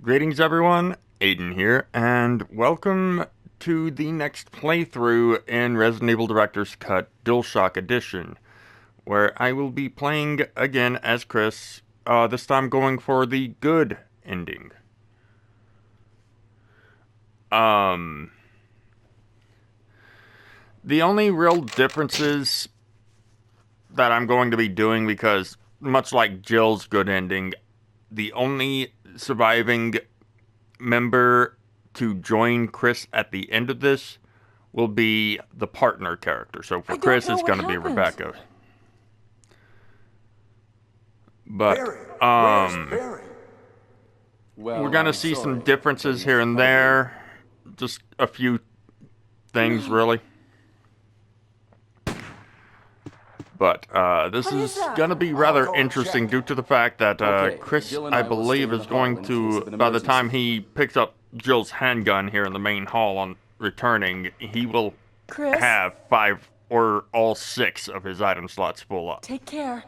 Greetings everyone, Aiden here, and welcome to the next playthrough in Resident Evil Director's Cut DualShock Edition, where I will be playing again as Chris, this time going for the good ending. The only real differences that I'm going to be doing, because much like Jill's good ending, the only surviving member to join Chris at the end of this will be the partner character. So for Chris, it's going to be Rebecca. But, Where's Barry? we're going to see some differences here and there. Just a few things, really. But this is going to be rather interesting due to the fact that Chris, I believe, is going to, by the time he picks up Jill's handgun here in the main hall on returning, he will have 5 or all 6 of his item slots full up. Take care.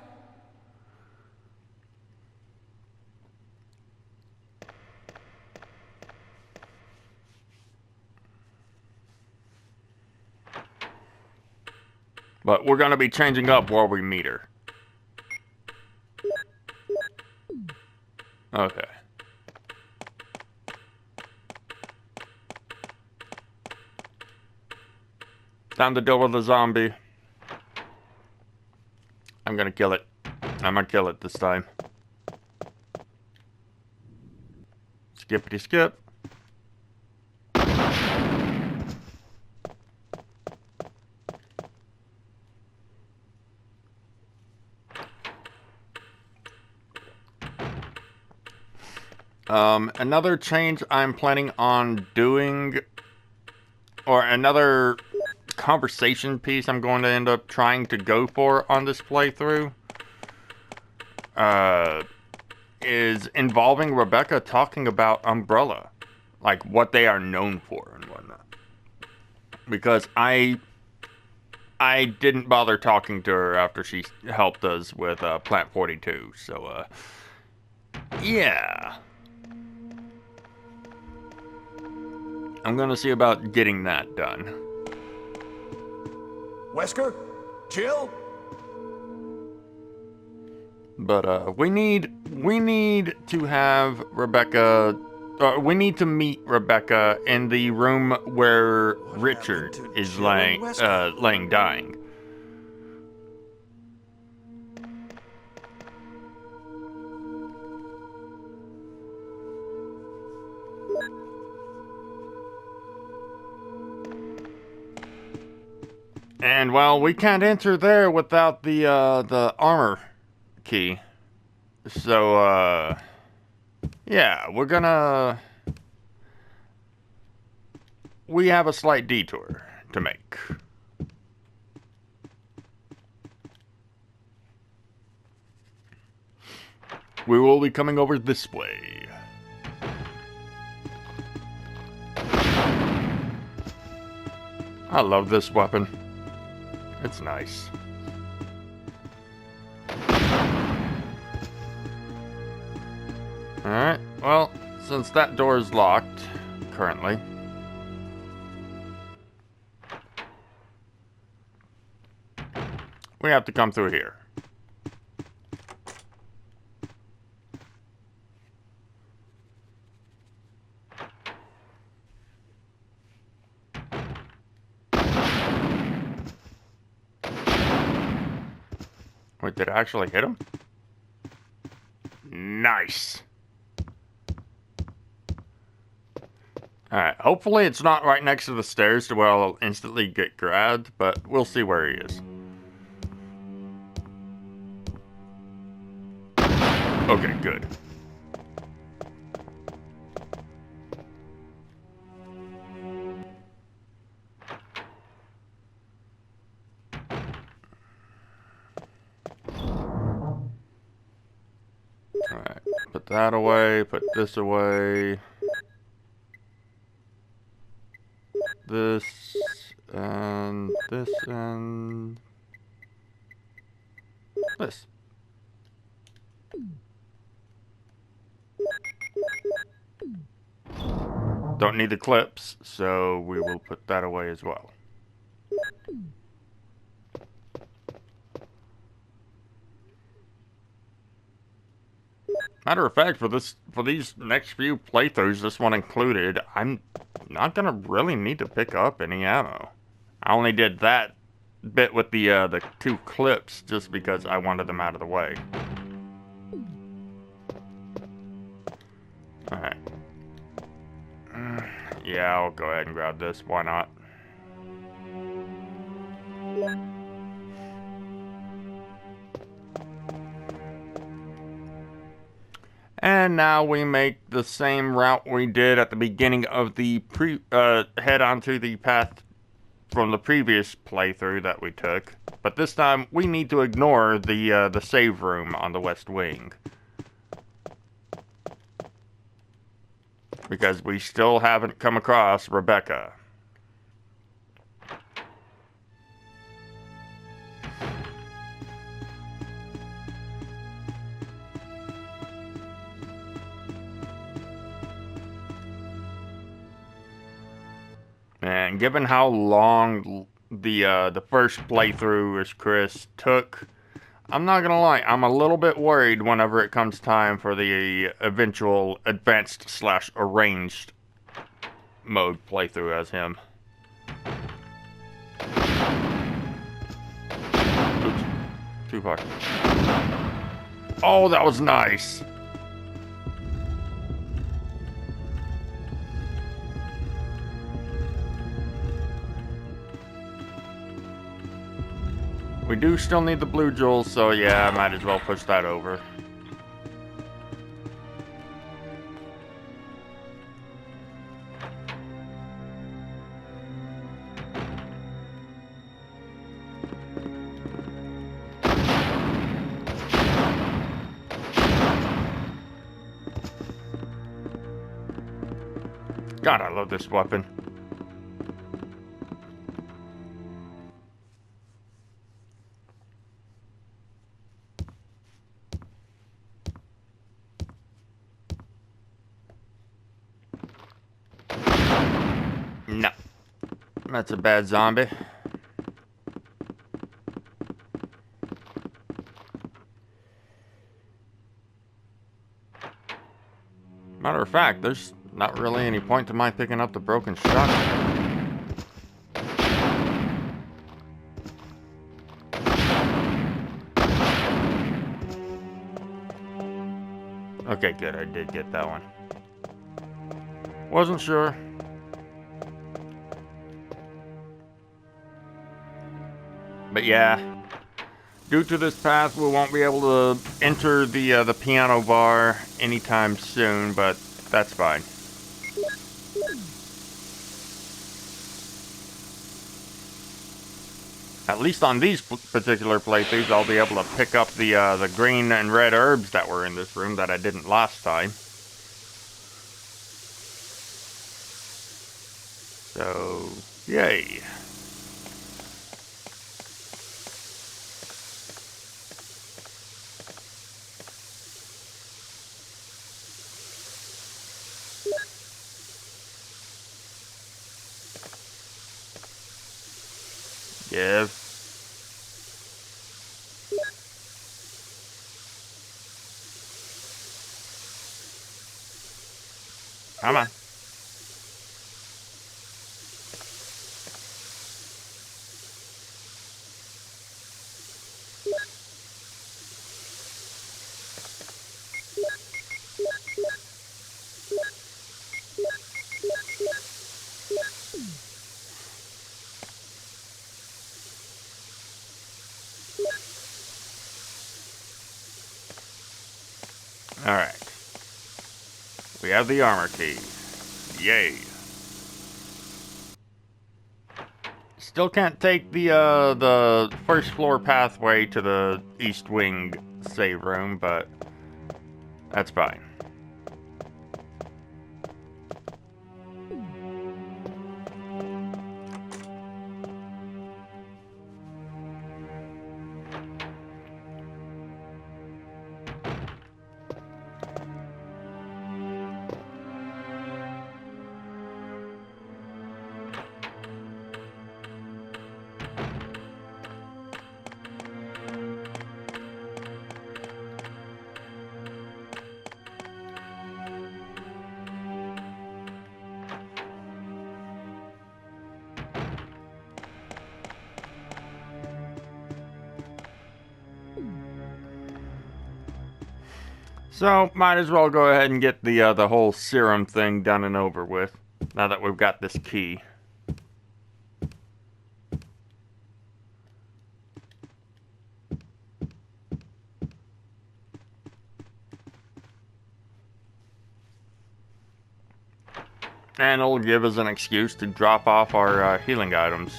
But we're going to be changing up where we meet her. Okay. Time to deal with the zombie. I'm gonna kill it. I'm gonna kill it this time. Skippity skip. Another change I'm planning on doing, or another conversation piece I'm going to end up trying to go for on this playthrough, is involving Rebecca talking about Umbrella, like what they are known for and whatnot. Because I didn't bother talking to her after she helped us with Plant 42, so yeah. I'm gonna see about getting that done. Wesker? Jill? But we need to have Rebecca. We need to meet Rebecca in the room where Richard is laying dying. And well, we can't enter there without the armor key. So yeah, we have a slight detour to make. We will be coming over this way. I love this weapon. It's nice. Alright, well, since that door is locked, currently, we have to come through here. Wait, did it actually hit him? Nice. Alright, hopefully it's not right next to the stairs to where I'll instantly get grabbed, but we'll see where he is. Okay, good. Alright, put that away, put this away. This, and this, and this. Don't need the clips, so we will put that away as well. Matter of fact, for these next few playthroughs, this one included, I'm not gonna really need to pick up any ammo. I only did that bit with the 2 clips just because I wanted them out of the way. Alright. Yeah, I'll go ahead and grab this. Why not? And now we make the same route we did at the beginning of the head onto the path from the previous playthrough that we took. But this time we need to ignore the save room on the west wing. Because we still haven't come across Rebecca. And given how long the first playthrough as Chris took, I'm not gonna lie, I'm a little bit worried whenever it comes time for the eventual advanced / arranged mode playthrough as him. Oops, too far. Oh, that was nice. We do still need the blue jewels, so yeah, I might as well push that over. God, I love this weapon. No. That's a bad zombie. Matter of fact, there's not really any point to my picking up the broken shotgun. Okay, good. I did get that one. Wasn't sure. But yeah, due to this path, we won't be able to enter the piano bar anytime soon, but that's fine. At least on these particular playthroughs, I'll be able to pick up the green and red herbs that were in this room that I didn't last time. So, yay. Give. Come on. Alright. We have the armor key. Yay. Still can't take the first floor pathway to the East Wing save room, but that's fine. So, might as well go ahead and get the whole serum thing done and over with, now that we've got this key. And it'll give us an excuse to drop off our healing items.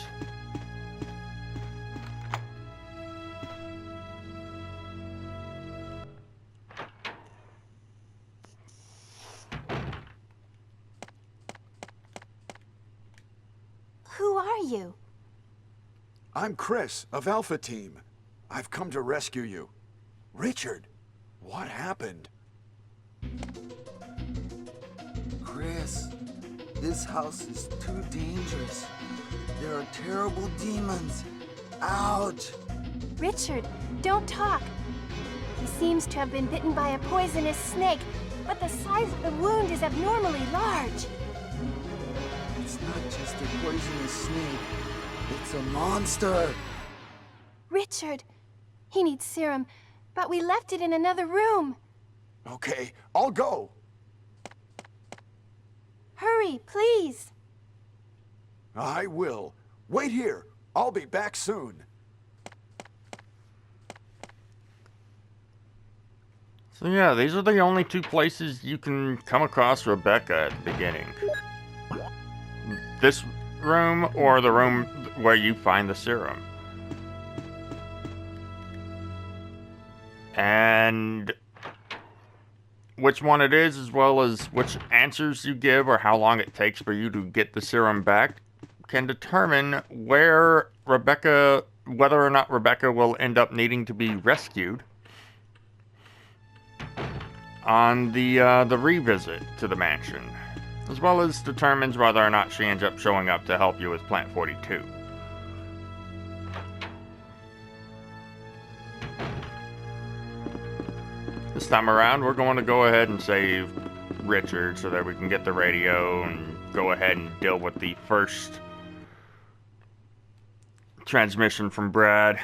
Who are you? I'm Chris of Alpha Team. I've come to rescue you. Richard, what happened? Chris, this house is too dangerous. There are terrible demons. Ouch! Richard, don't talk. He seems to have been bitten by a poisonous snake, but the size of the wound is abnormally large. It's not just a poisonous snake. It's a monster. Richard, he needs serum, but we left it in another room. Okay, I'll go. Hurry, please. I will. Wait here. I'll be back soon. So yeah, these are the only two places you can come across Rebecca at the beginning. This room or the room where you find the serum. And which one it is, as well as which answers you give or how long it takes for you to get the serum back, can determine whether or not Rebecca will end up needing to be rescued on the revisit to the mansion, as well as determines whether or not she ends up showing up to help you with Plant 42. This time around, we're going to go ahead and save Richard so that we can get the radio and go ahead and deal with the first transmission from Brad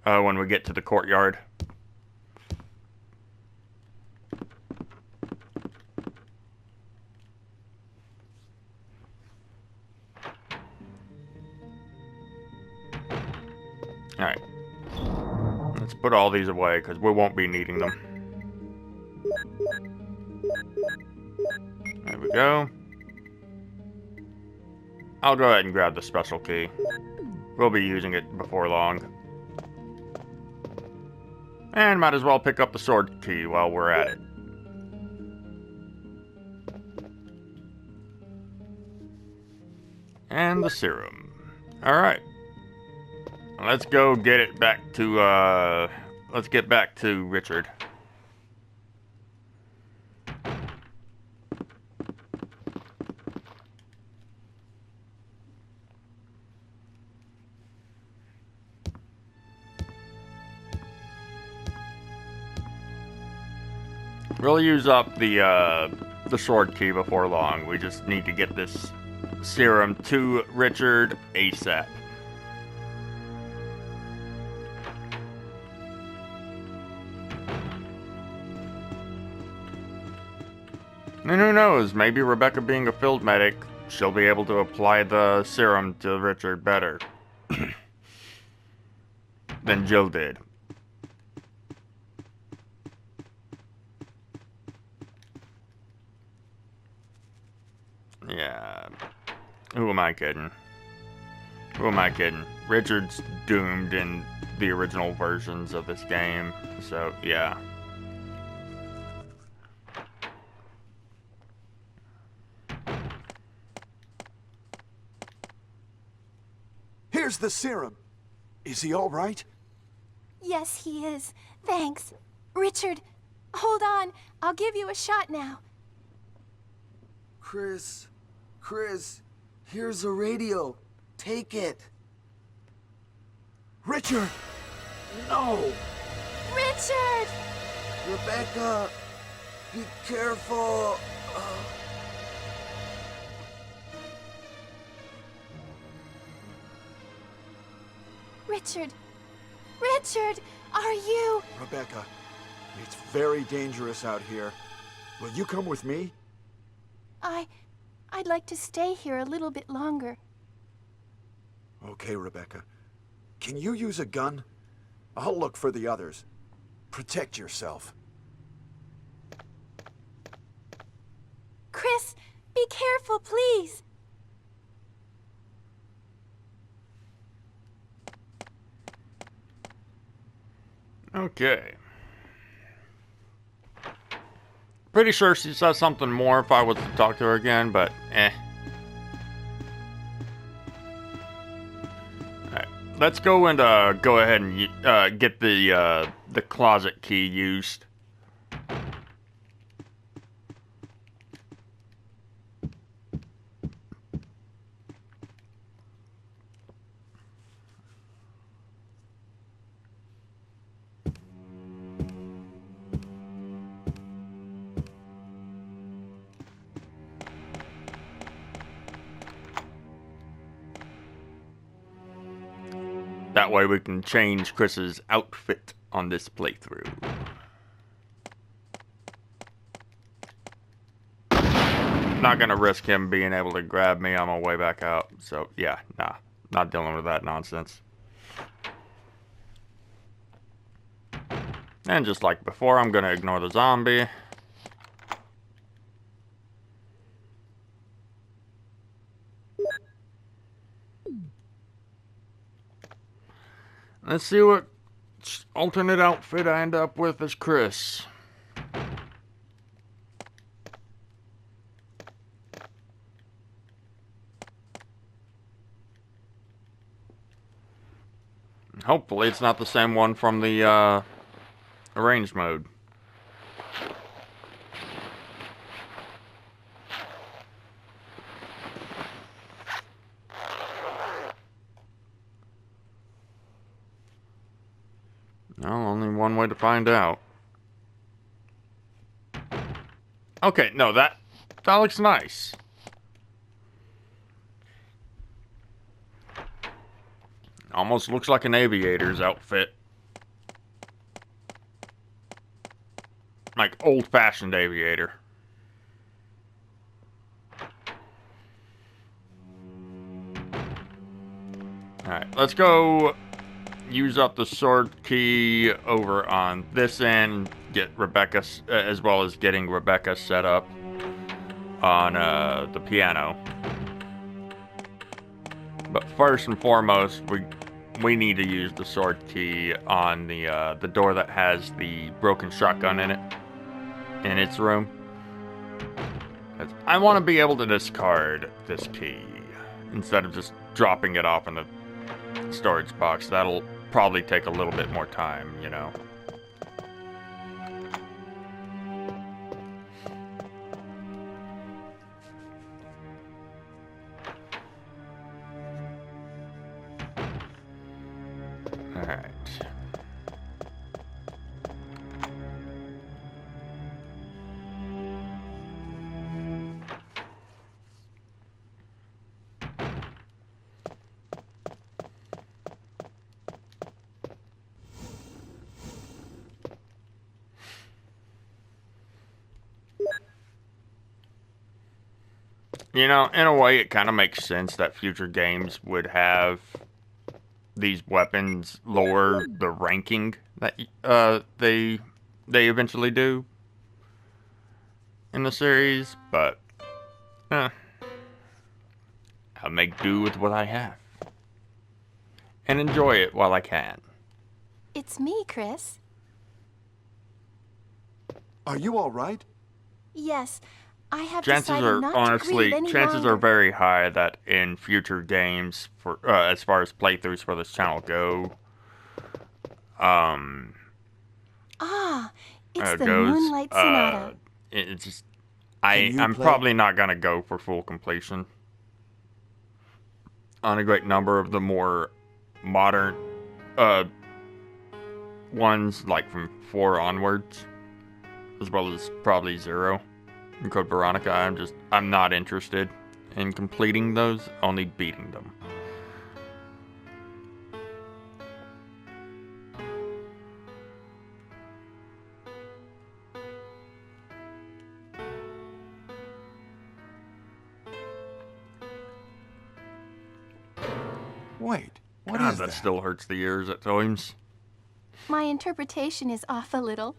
when we get to the courtyard. Alright. Let's put all these away because we won't be needing them. There we go. I'll go ahead and grab the special key. We'll be using it before long. And might as well pick up the sword key while we're at it. And the serum. Alright. Let's go get it back to, let's get back to Richard. We'll use up the sword key before long. We just need to get this serum to Richard ASAP. And who knows, maybe Rebecca being a field medic, she'll be able to apply the serum to Richard better than Jill did. Yeah. Who am I kidding? Who am I kidding? Richard's doomed in the original versions of this game, so yeah. Here's the serum. Is he all right? Yes, he is. Thanks. Richard, hold on. I'll give you a shot now. Chris, here's a radio. Take it. Richard! No! Richard! Rebecca, be careful. Richard! Richard! Are you... Rebecca, It's very dangerous out here. Will you come with me? I'd like to stay here a little bit longer. Okay, Rebecca. Can you use a gun? I'll look for the others. Protect yourself. Chris, be careful, please. Okay. Pretty sure she says something more if I was to talk to her again, but eh. Alright, let's go and go ahead and get the closet key used. That way we can change Chris's outfit on this playthrough. Not gonna risk him being able to grab me on my way back out. So yeah, nah, not dealing with that nonsense. And just like before, I'm gonna ignore the zombie. Let's see what alternate outfit I end up with as Chris. Hopefully it's not the same one from the arranged mode. Well, only one way to find out. Okay, no, that looks nice. Almost looks like an aviator's outfit. Like old-fashioned aviator. Alright, let's go use up the sword key over on this end, get Rebecca, as well as getting Rebecca set up on the piano. But first and foremost, we need to use the sword key on the door that has the broken shotgun in it, in its room. I want to be able to discard this key instead of just dropping it off in the storage box. That'll probably take a little bit more time, you know. Alright. You know, in a way, it kind of makes sense that future games would have these weapons lower the ranking that they eventually do in the series, but I'll make do with what I have and enjoy it while I can. It's me, Chris. Are you all right? Yes, I have Chances decided are, not honestly, to grieve any chances longer. are very high that in future games, for as far as playthroughs for this channel go, Ah, it's the Moonlight Sonata. it's just, Can you I'm play? probably not gonna go for full completion on a great number of the more modern ones, like from 4 onwards, as well as probably 0 and Code Veronica. I'm not interested in completing those, only beating them. Wait, what God, is that that? still hurts the ears at times. My interpretation is off a little.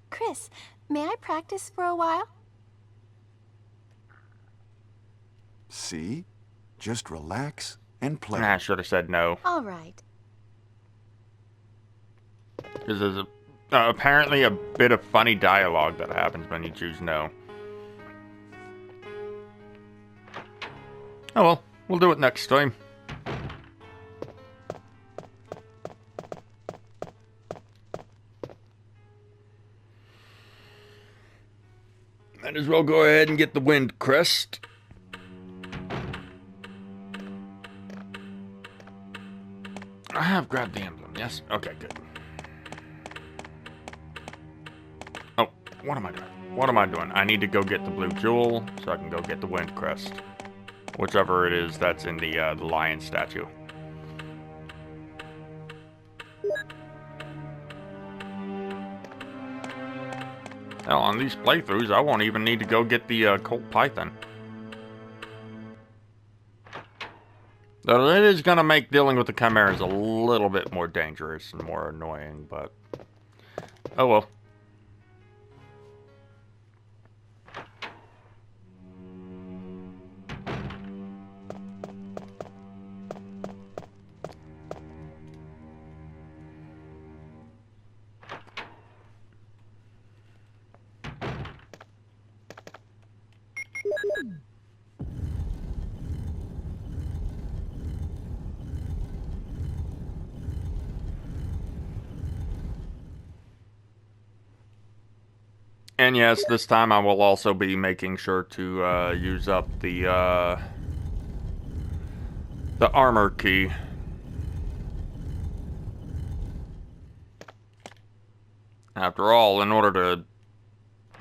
Chris, may I practice for a while? See? Just relax and play. I should have said no. All right. Because there's apparently a bit of funny dialogue that happens when you choose no. Oh well, we'll do it next time. Might as well go ahead and get the wind crest. I have grabbed the emblem, yes? Okay, good. Oh, what am I doing? What am I doing? I need to go get the blue jewel so I can go get the wind crest. Whichever it is that's in the lion statue. Hell, on these playthroughs, I won't even need to go get the Colt Python. Though it is going to make dealing with the chimeras a little bit more dangerous and more annoying, but... oh well. And yes, this time I will also be making sure to use up the armor key. After all, in order to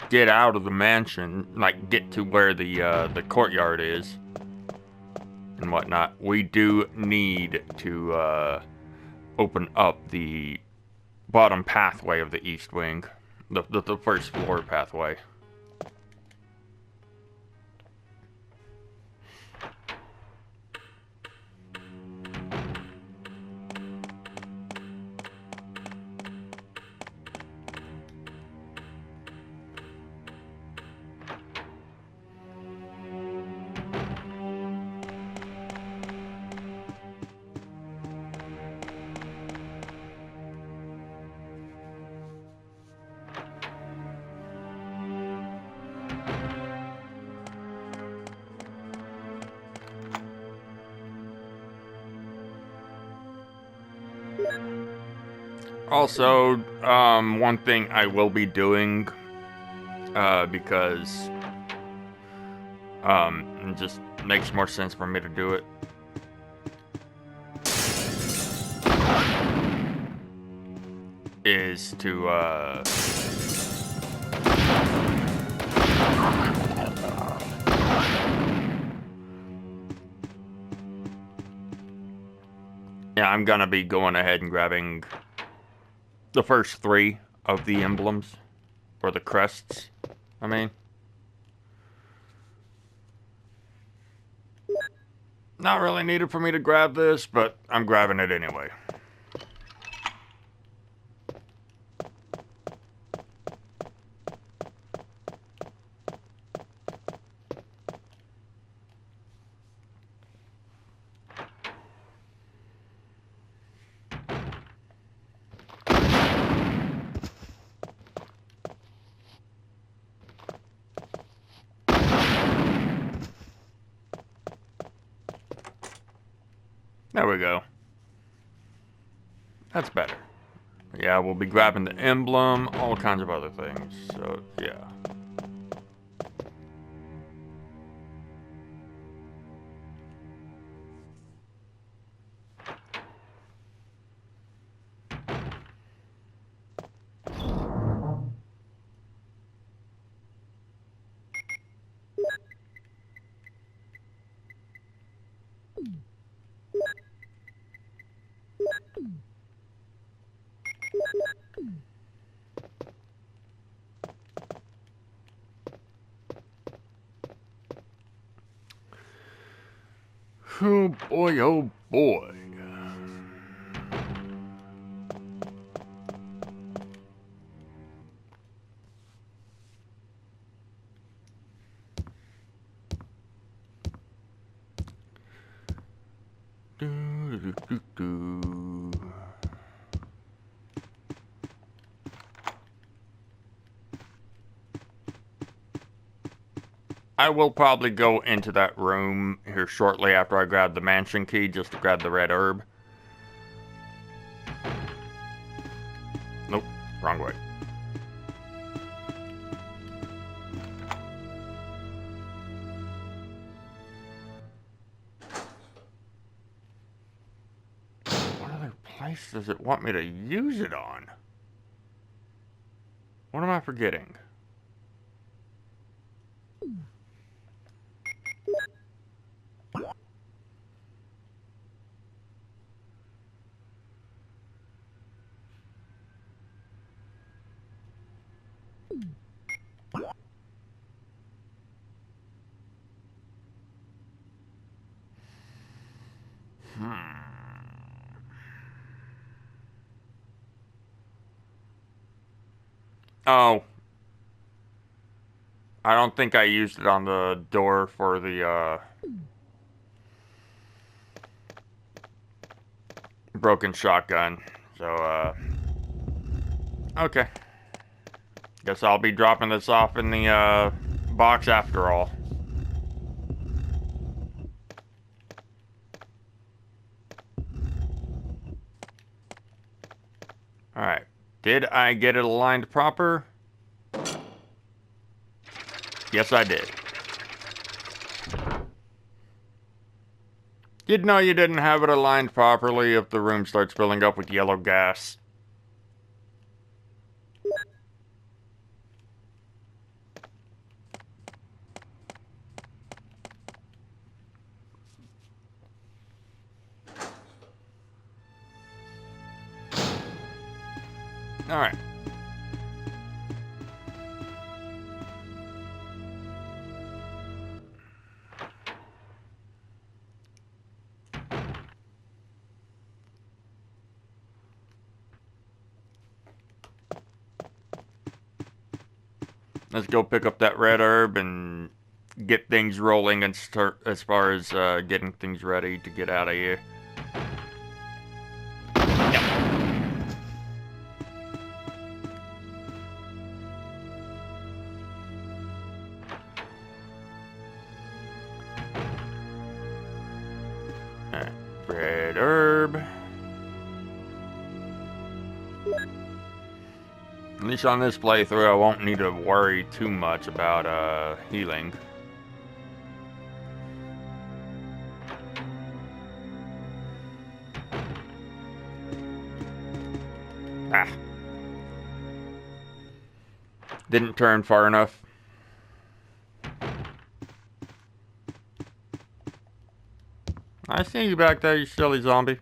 get out of the mansion, like get to where the courtyard is and whatnot, we do need to open up the bottom pathway of the East Wing. The first floor pathway. Also, one thing I will be doing, because, it just makes more sense for me to do it. Is to, yeah, I'm gonna be going ahead and grabbing the first 3 of the emblems, or the crests, I mean. Not really needed for me to grab this, but I'm grabbing it anyway. There we go. That's better. Yeah, we'll be grabbing the emblem, all kinds of other things. So, yeah. Oh boy, oh boy. I will probably go into that room here shortly after I grab the mansion key, just to grab the red herb. Nope, wrong way. What other place does it want me to use it on? What am I forgetting? Oh. I don't think I used it on the door for the, broken shotgun. So, okay. Guess I'll be dropping this off in the, box after all. Alright. Did I get it aligned proper? Yes, I did. You'd know you didn't have it aligned properly if the room starts filling up with yellow gas. Alright. Let's go pick up that red herb and get things rolling and start as far as getting things ready to get out of here. Alright, red herb. At least on this playthrough, I won't need to worry too much about healing. Ah. Didn't turn far enough. I see you back there, you silly zombie.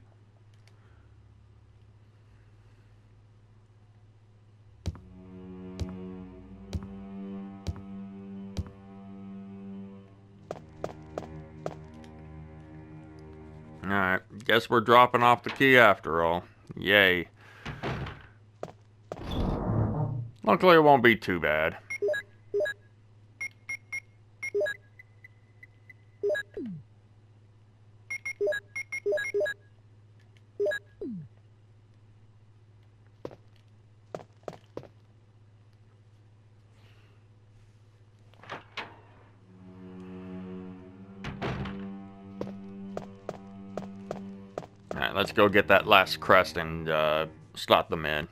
Alright, guess we're dropping off the key after all. Yay. Luckily it won't be too bad. Alright, let's go get that last crest and slot them in.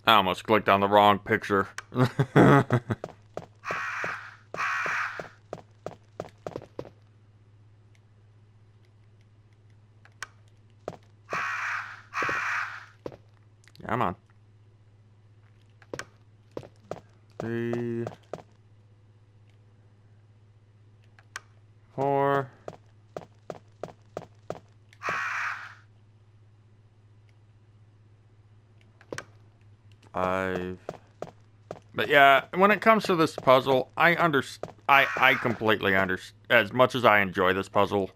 I almost clicked on the wrong picture. Come on. 3, 5. But yeah, when it comes to this puzzle, I completely understand. As much as I enjoy this puzzle,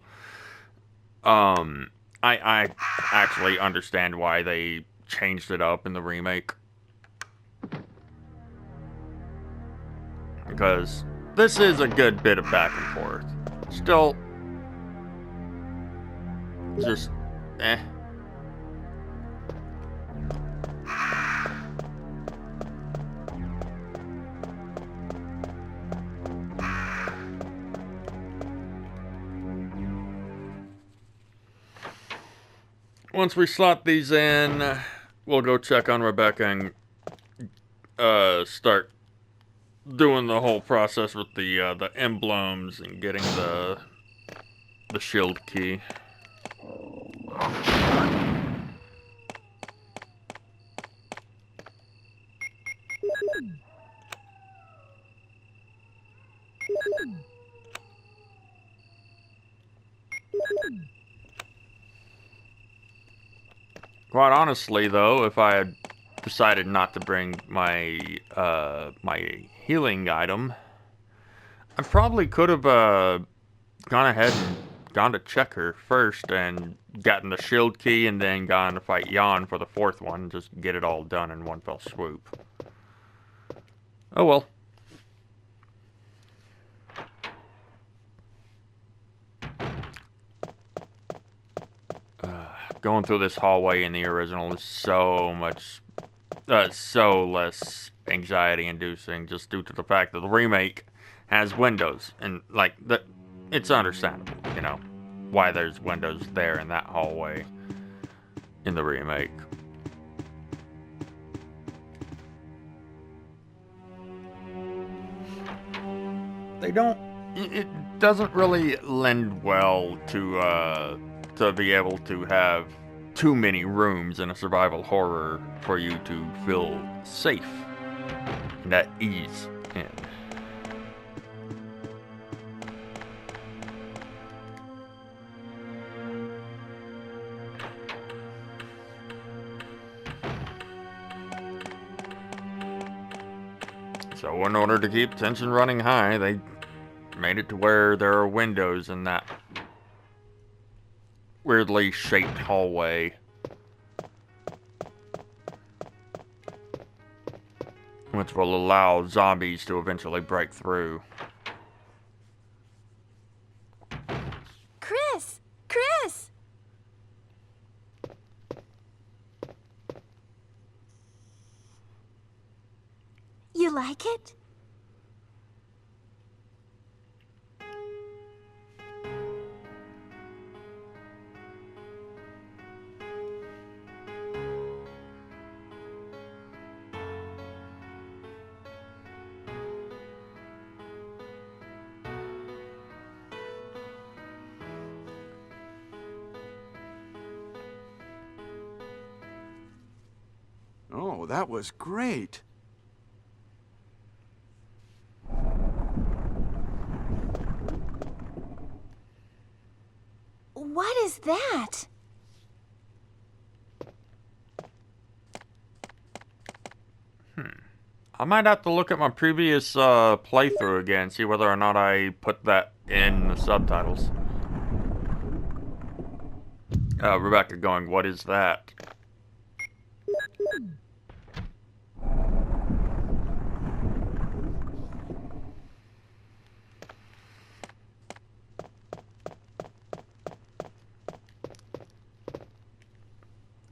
I actually understand why they changed it up in the remake. Because this is a good bit of back and forth. Still, just, eh. Once we slot these in, we'll go check on Rebecca and start doing the whole process with the emblems and getting the shield key. Quite honestly, though, if I had decided not to bring my my healing item, I probably could have gone ahead and gone to check her first and gotten the shield key and then gone to fight Jan for the 4th one. Just get it all done in one fell swoop. Oh well. Going through this hallway in the original is so less anxiety-inducing, just due to the fact that the remake has windows, and like that, it's understandable, you know, why there's windows there in that hallway in the remake. They don't. It doesn't really lend well to be able to have too many rooms in a survival horror for you to feel safe and at ease in. So in order to keep tension running high, they made it to where there are windows in that weirdly shaped hallway. Which will allow zombies to eventually break through. Chris! Chris! You like it? Oh, that was great. What is that? I might have to look at my previous playthrough again, see whether or not I put that in the subtitles. Rebecca going, what is that?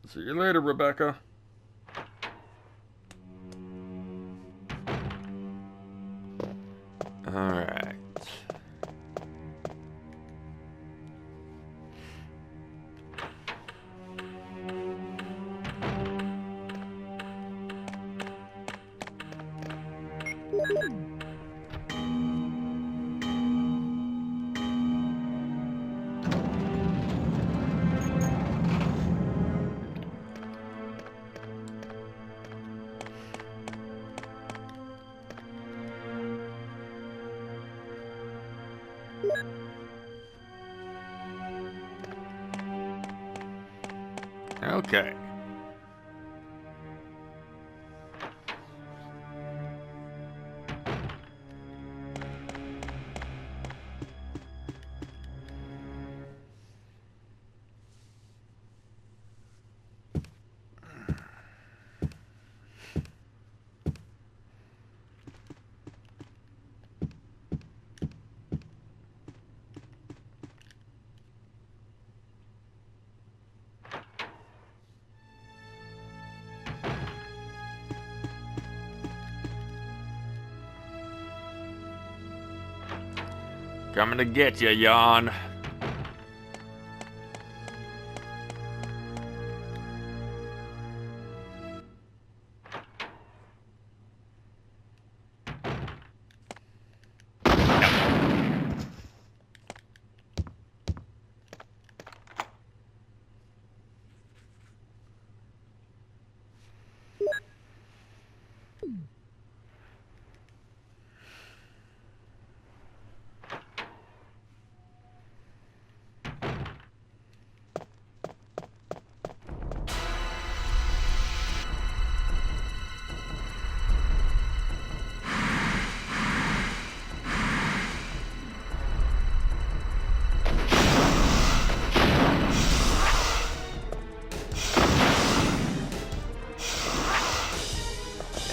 See you later, Rebecca. Alright. Okay. Coming to get you, Jan.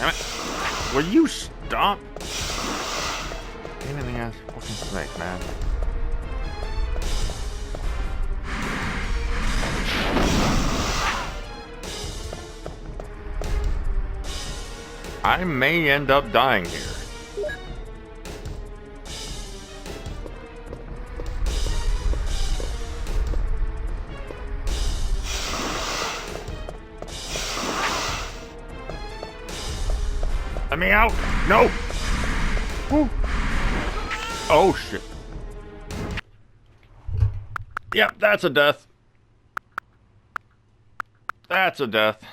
Damn it. Will you stop? Anything else? Fucking snake, man. I may end up dying here. Let me out! No! Woo. Oh shit. Yep, that's a death. That's a death.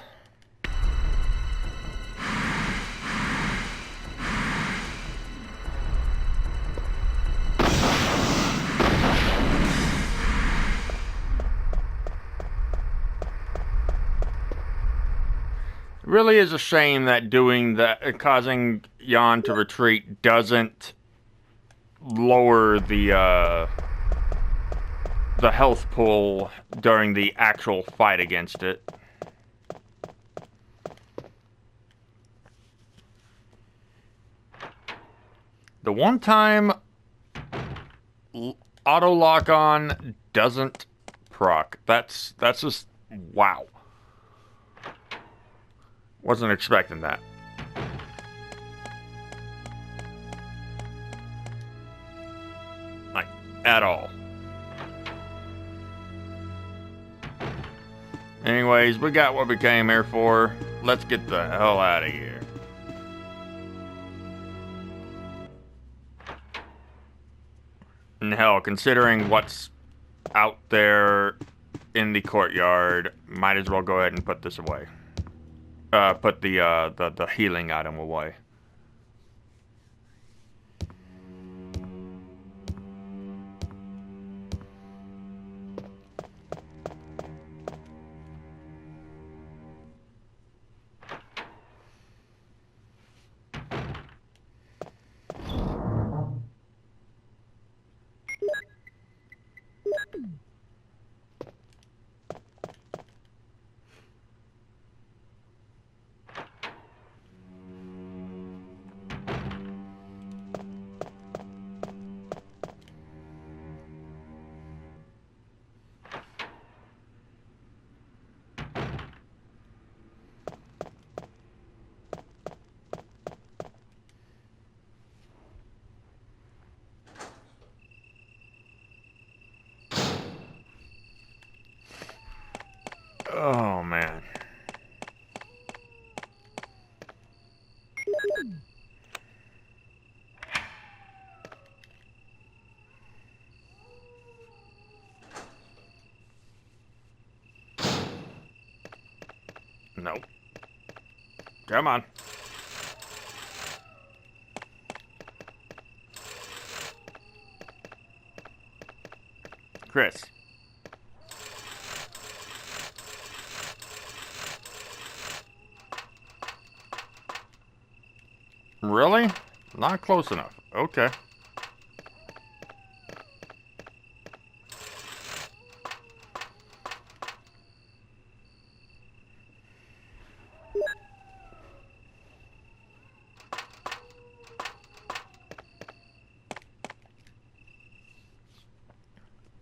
It really is a shame that doing that, causing Jan to retreat, doesn't lower the health pool during the actual fight against it. The one time auto lock on doesn't proc. That's just wow. Wasn't expecting that. Like, at all. Anyways, we got what we came here for. Let's get the hell out of here. And hell, considering what's out there in the courtyard, might as well go ahead and put this away. Put the healing item away. Oh, man. No. Come on. Chris. Really? Not close enough. Okay.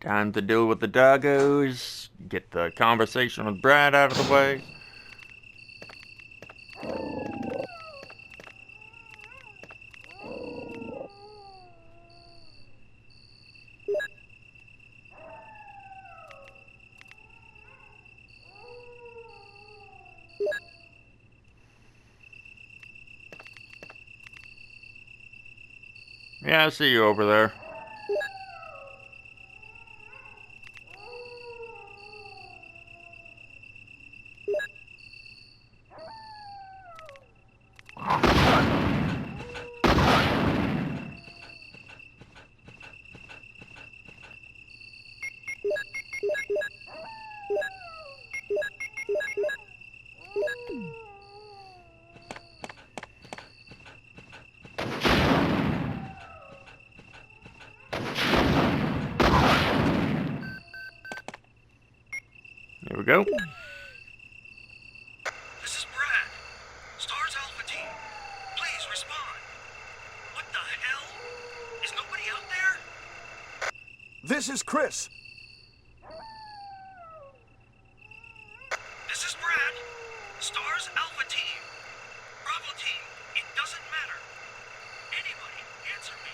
Time to deal with the doggos. Get the conversation with Brad out of the way. Yeah, I see you over there. Here we go. This is Brad. Stars Alpha Team. Please respond. What the hell? Is nobody out there? This is Chris. This is Brad. Stars Alpha Team. Bravo Team. It doesn't matter. Anybody, answer me.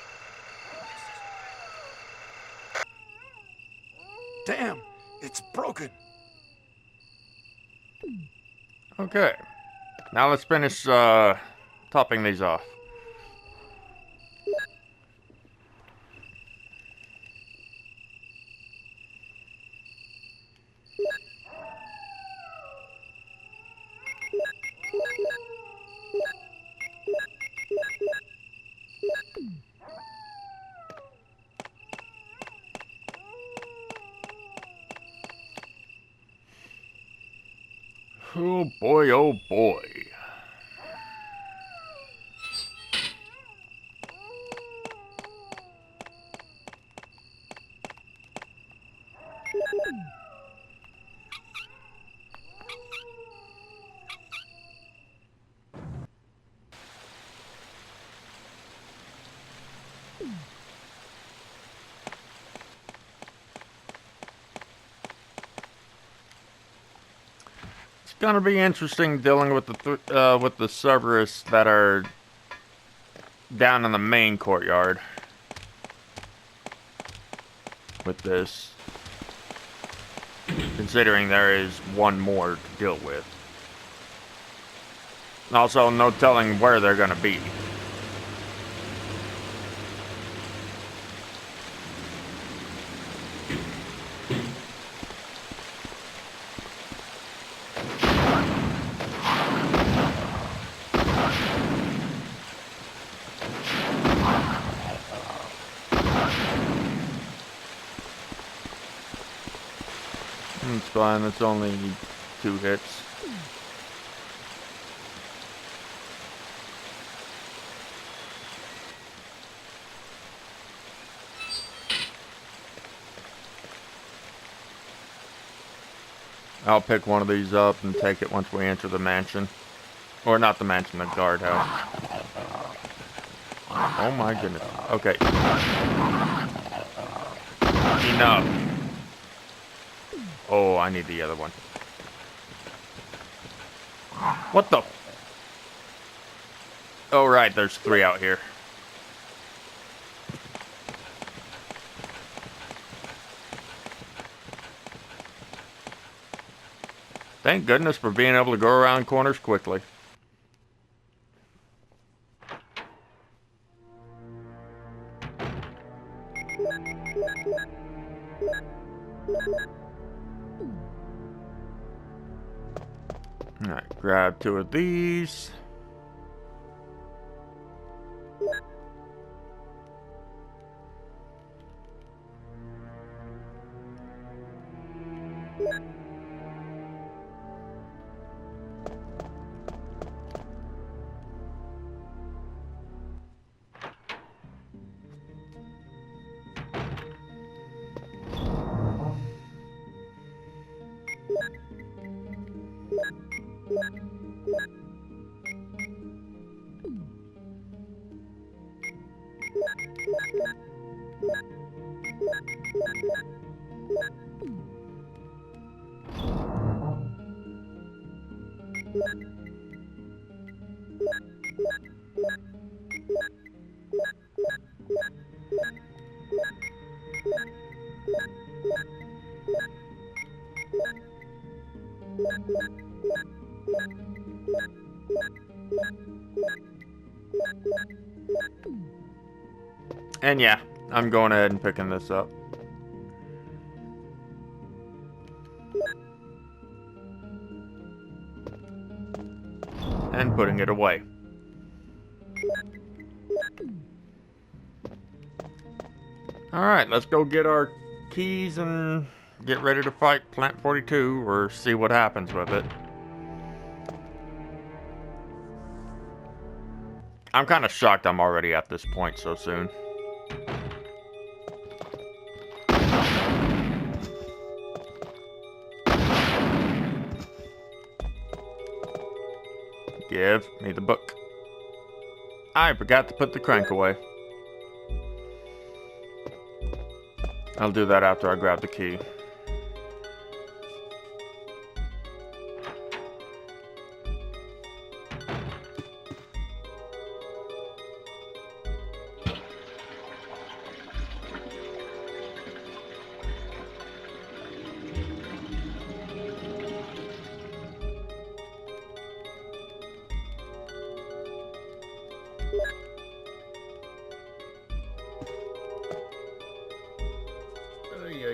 This is Damn, it's broken. Okay. Now let's finish topping these off. Oh boy, oh boy. It's gonna be interesting dealing with the Cerberus that are down in the main courtyard with this, considering there is one more to deal with. Also, no telling where they're gonna be. It's fine, it's only 2 hits. I'll pick one of these up and take it once we enter the mansion. Or not the mansion, the guardhouse. Oh my goodness. Okay. Enough. Oh, I need the other one. What the? Oh, right, there's 3 out here. Thank goodness for being able to go around corners quickly. Alright, grab 2 of these. And yeah, I'm going ahead and picking this up. And putting it away. Alright, let's go get our keys and get ready to fight Plant 42 or see what happens with it. I'm kind of shocked I'm already at this point so soon. Give me the book. I forgot to put the crank away. I'll do that after I grab the key.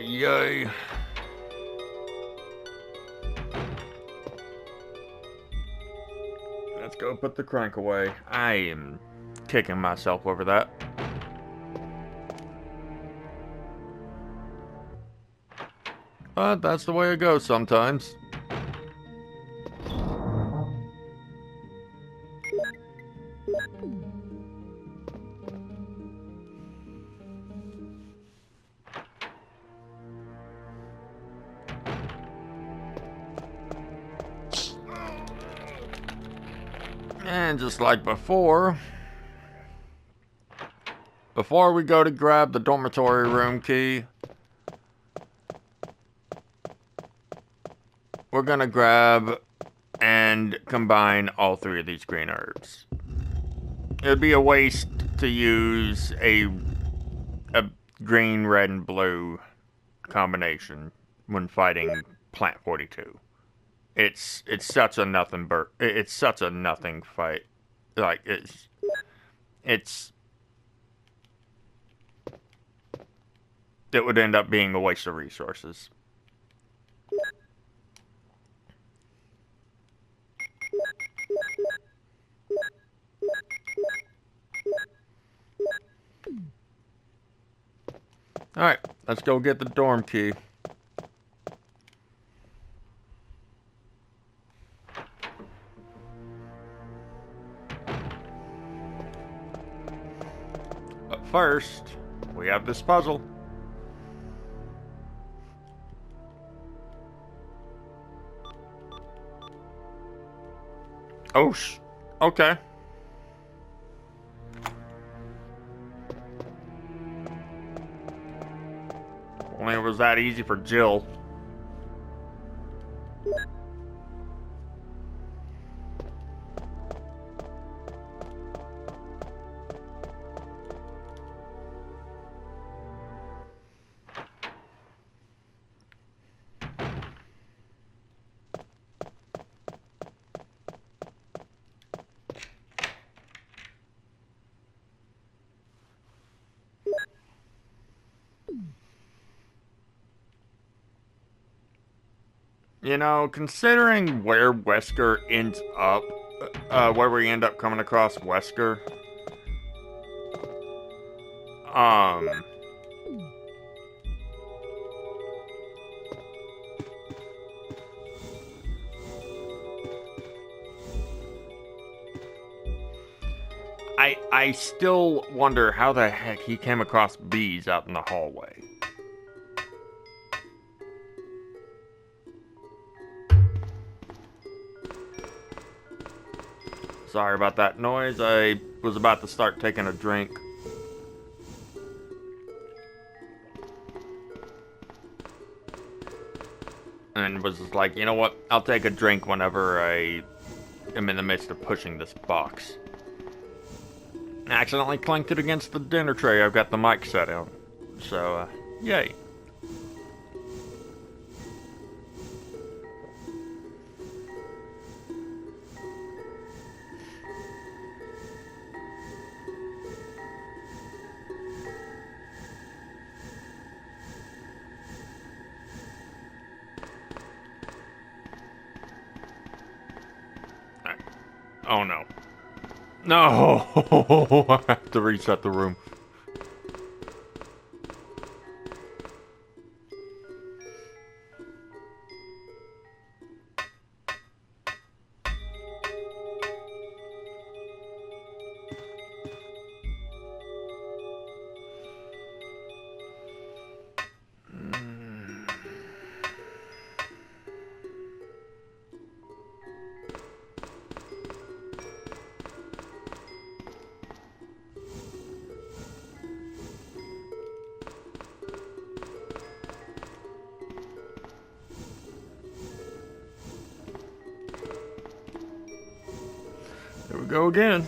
Yay. Let's go put the crank away. I am kicking myself over that. But that's the way it goes sometimes. And just like before we go to grab the dormitory room key, we're gonna grab and combine all three of these green herbs. It'd be a waste to use a green, red, and blue combination when fighting Plant 42. It's such a nothing it's such a nothing fight. Like it would end up being a waste of resources. Alright, let's go get the dorm key. But first, we have this puzzle. Oh, okay. Only it was that easy for Jill. You know, considering where Wesker ends up, where we end up coming across Wesker, I still wonder how the heck he came across bees out in the hallway. Sorry about that noise. I was about to start taking a drink. And was just like, you know what? I'll take a drink whenever I am in the midst of pushing this box. I accidentally clanked it against the dinner tray I've got the mic set on. So, yay. Oh no. No! I have to reset the room. Here we go again.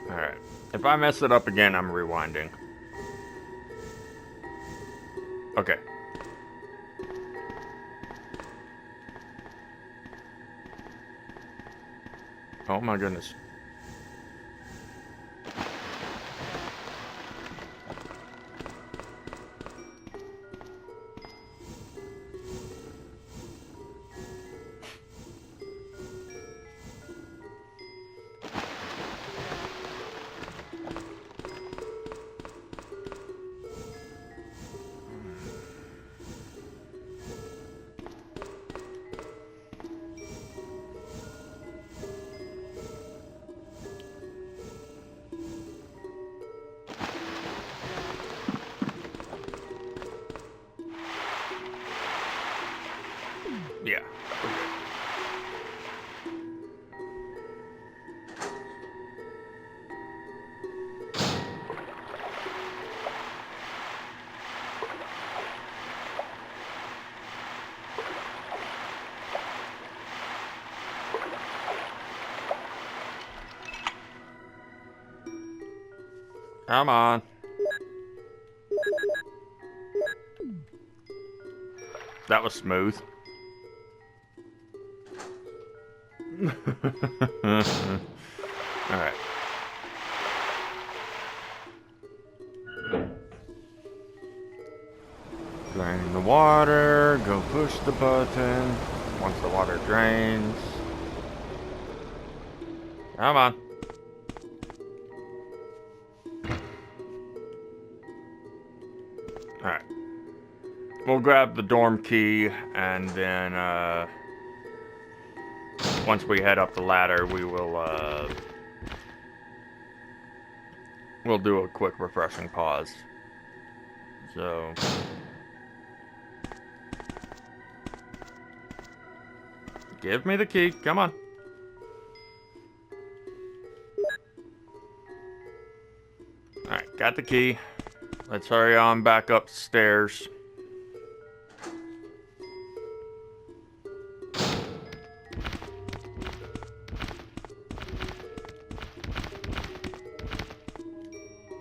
Alright. If I mess it up again, I'm rewinding. Okay. Oh my goodness. Yeah. Come on. That was smooth. Alright. Drain the water, go push the button. Once the water drains. Come on. Alright. We'll grab the dorm key and then once we head up the ladder, we will we'll do a quick refreshing pause. So give me the key, come on. Alright, got the key. Let's hurry on back upstairs.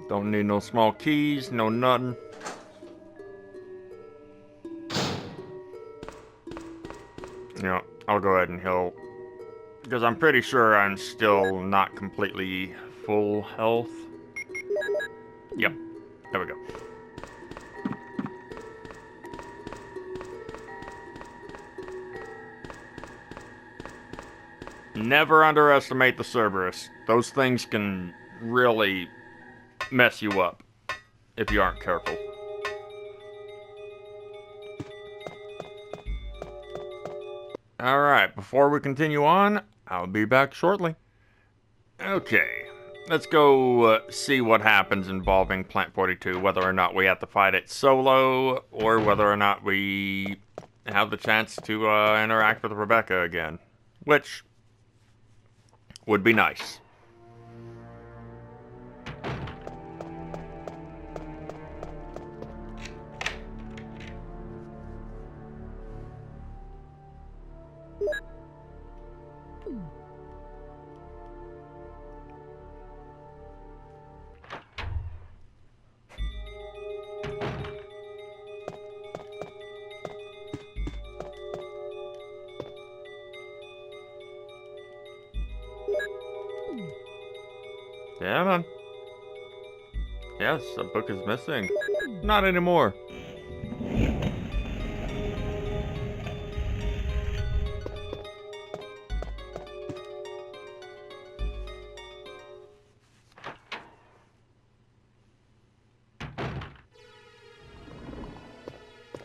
Don't need no small keys, no nothing. You know, I'll go ahead and heal. Because I'm pretty sure I'm still not completely full health. Yep, there we go. Never underestimate the Cerberus. Those things can really mess you up if you aren't careful. Alright, before we continue on, I'll be back shortly. Okay, let's go see what happens involving Plant 42, whether or not we have to fight it solo, or whether or not we have the chance to interact with Rebecca again, which would be nice. Come on. Yes, a book is missing. Not anymore.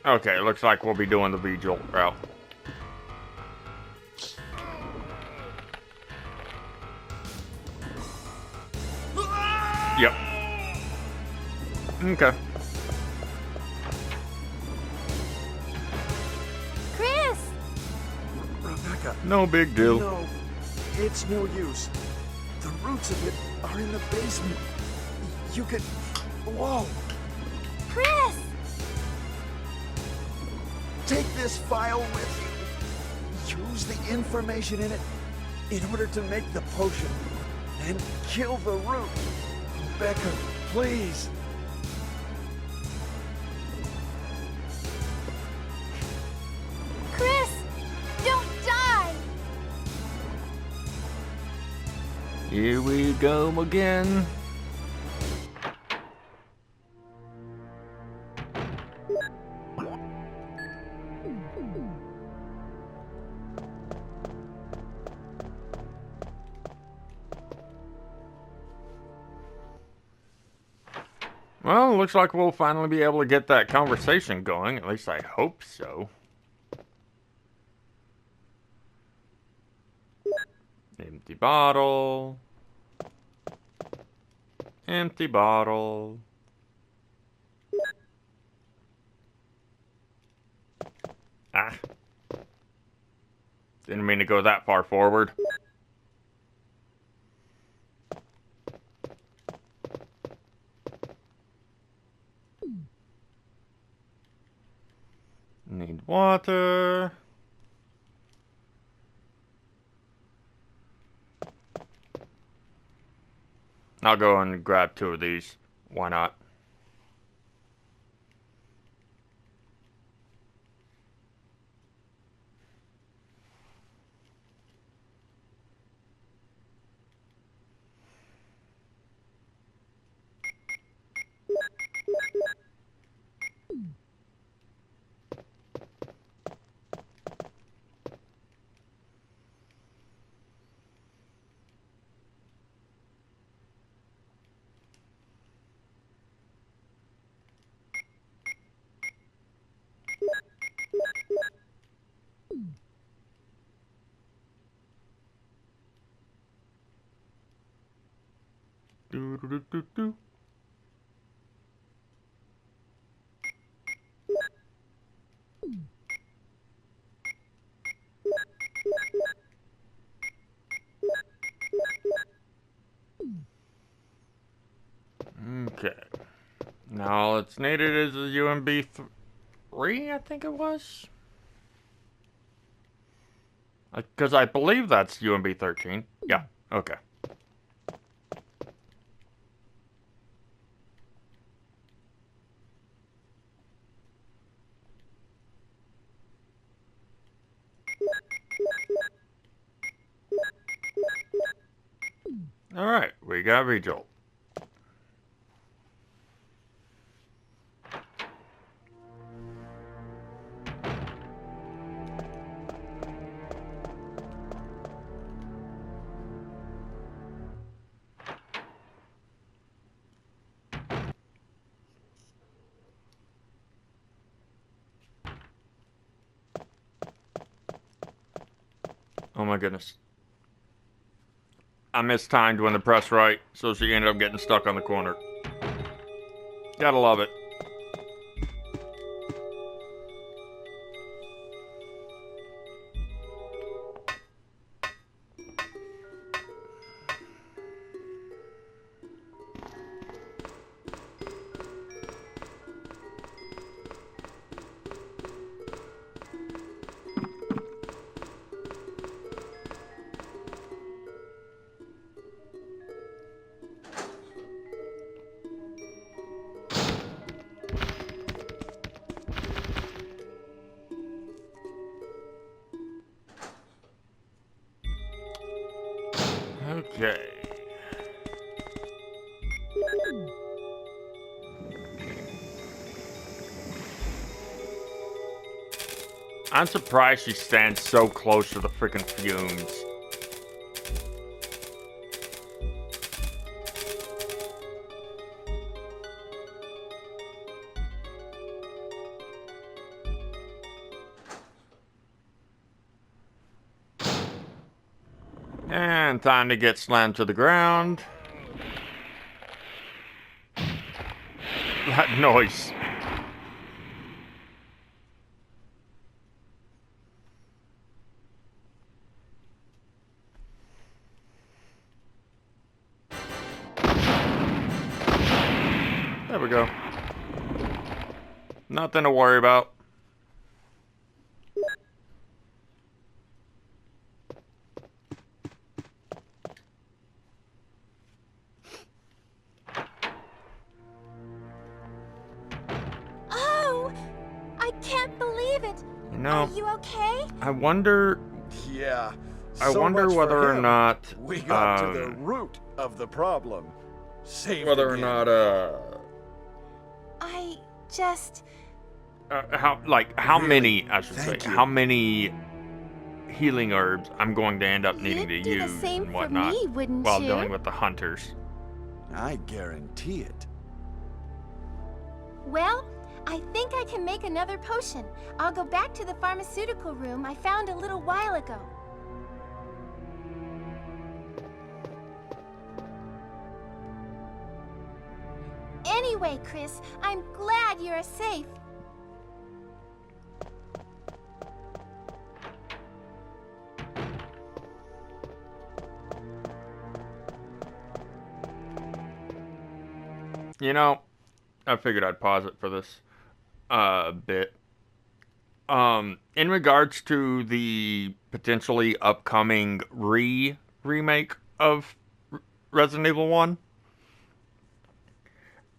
Okay, looks like we'll be doing the V-Jolt route. Yep. Okay. Chris! Rebecca, No big deal. no, it's no use. The roots of it are in the basement. You could... Whoa! Chris! Take this file with you. Use the information in it in order to make the potion. And kill the root. Rebecca, please. Chris! Don't die! Here we go again. Well, looks like we'll finally be able to get that conversation going. At least I hope so. Empty bottle. Empty bottle. Ah. Didn't mean to go that far forward. Need water. I'll go and grab 2 of these. Why not? Do do do do do. Okay. Now all it's needed is a UMB 3, I think it was. Because I believe that's UMB 13. Yeah, okay. Alright, we got V-Jolt. Oh my goodness. I mistimed when to press right, so she ended up getting stuck on the corner. Gotta love it. Okay. I'm surprised she stands so close to the freaking fumes. And time to get slammed to the ground. That noise. There we go. Nothing to worry about. Oh! I can't believe it! You know, Are you okay? I wonder Yeah. I so wonder much for whether or him. not We got to the root of the problem. Saved whether or again. not I just... how Really? many, I should say, Thank you. how many healing herbs I'm going to end up needing to You'd do the use same and for whatnot me, wouldn't while you? dealing with the hunters. I guarantee it. Well, I think I can make another potion. I'll go back to the pharmaceutical room I found a little while ago. Anyway, Chris, I'm glad you're safe. You know, I figured I'd pause it for this bit. In regards to the potentially upcoming remake of Resident Evil 1,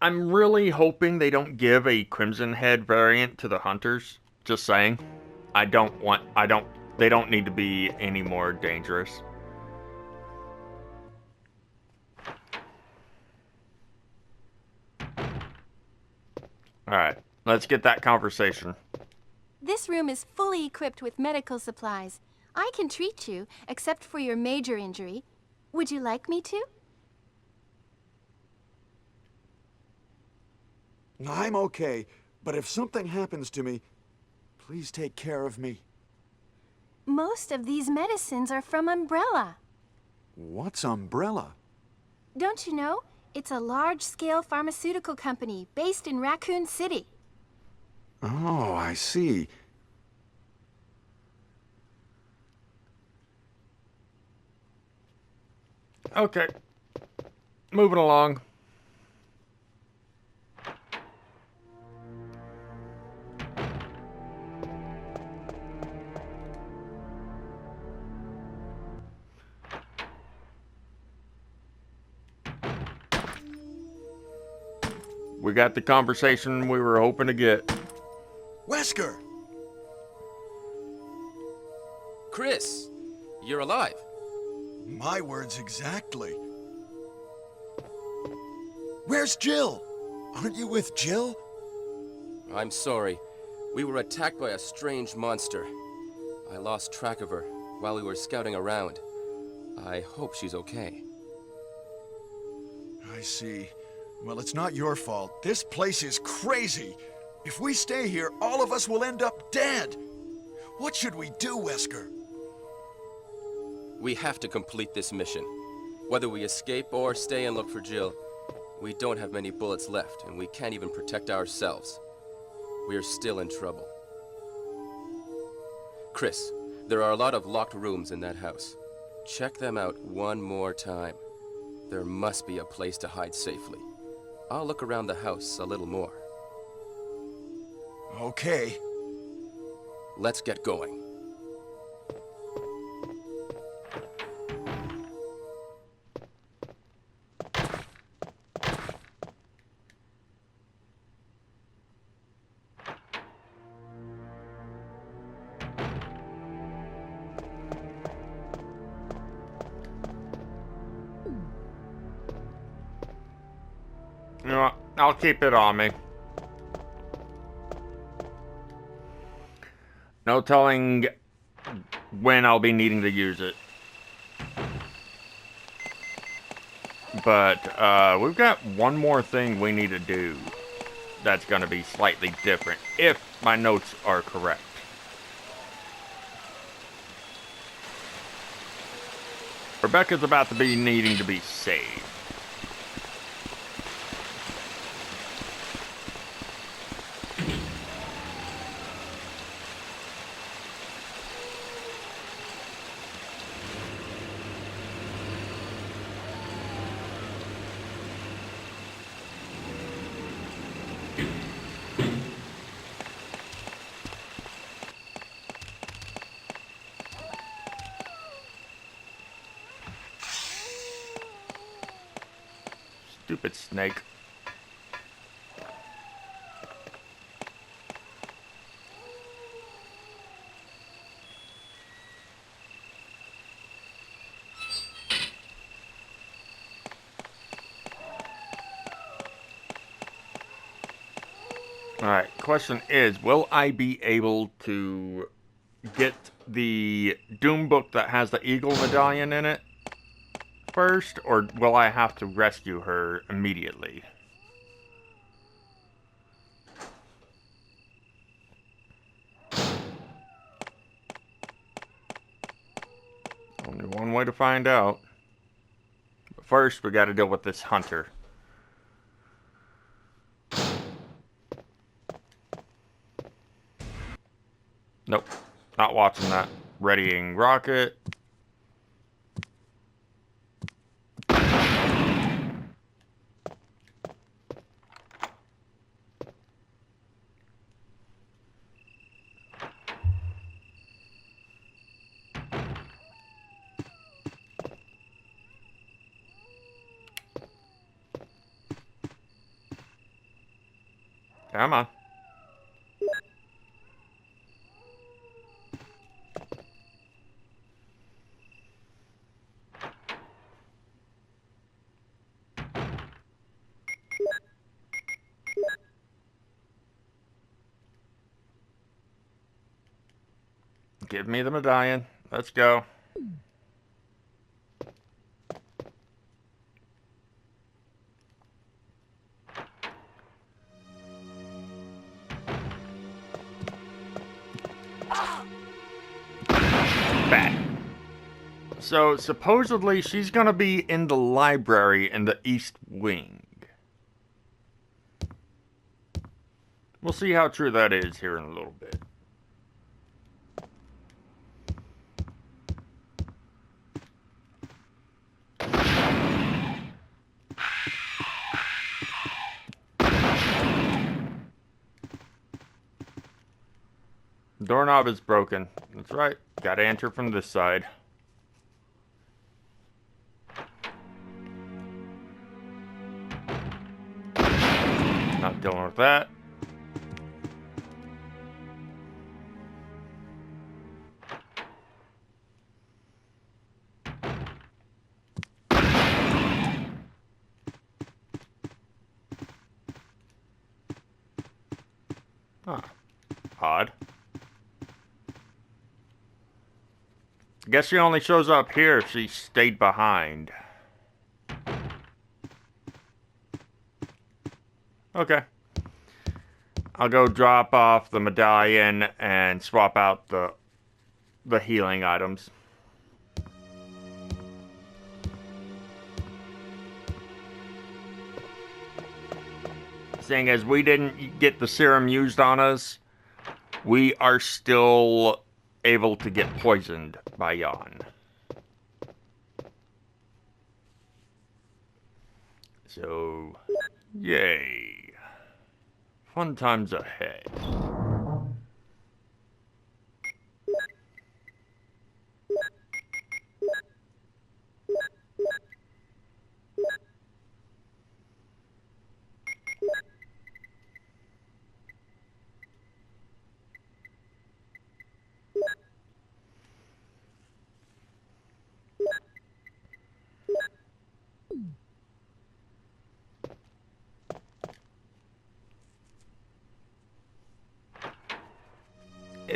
I'm really hoping they don't give a Crimson Head variant to the hunters. Just saying. They don't need to be any more dangerous. Alright, let's get that conversation. This room is fully equipped with medical supplies. I can treat you, except for your major injury. Would you like me to? I'm okay, but if something happens to me, please take care of me. Most of these medicines are from Umbrella. What's Umbrella? Don't you know? It's a large-scale pharmaceutical company based in Raccoon City. Oh, I see. Okay. Moving along. We got the conversation we were hoping to get. Wesker! Chris, you're alive. My words exactly. Where's Jill? Aren't you with Jill? I'm sorry. We were attacked by a strange monster. I lost track of her while we were scouting around. I hope she's okay. I see. Well, it's not your fault. This place is crazy. If we stay here, all of us will end up dead. What should we do, Wesker? We have to complete this mission. Whether we escape or stay and look for Jill, we don't have many bullets left, and we can't even protect ourselves. We are still in trouble. Chris, there are a lot of locked rooms in that house. Check them out one more time. There must be a place to hide safely. I'll look around the house a little more. Okay. Let's get going. You know what? I'll keep it on me. No telling when I'll be needing to use it. But we've got one more thing we need to do that's going to be slightly different, if my notes are correct. Rebecca's about to be needing to be saved. Stupid snake. Alright, question is, will I be able to get the Doom book that has the Eagle medallion in it first, or will I have to rescue her immediately? Only one way to find out. But first, we gotta deal with this hunter. Nope, not watching that. Readying rocket. Come on. Give me the medallion. Let's go. Back. So, supposedly, she's gonna be in the library in the East Wing. We'll see how true that is here in a little bit. Doorknob is broken. That's right. Gotta enter from this side. Not dealing with that. Ah, odd. I guess she only shows up here if she stayed behind. Okay. I'll go drop off the medallion and swap out the healing items. Seeing as we didn't get the serum used on us, we are still able to get poisoned by Jan. So, yay. Fun times ahead.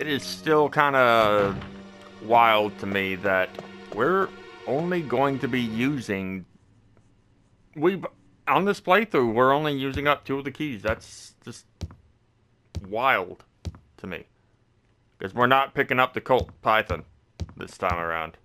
it is still kind of wild to me that we're only going to be using... On this playthrough, we're only using up 2 of the keys. That's just wild to me. Because we're not picking up the Colt Python this time around.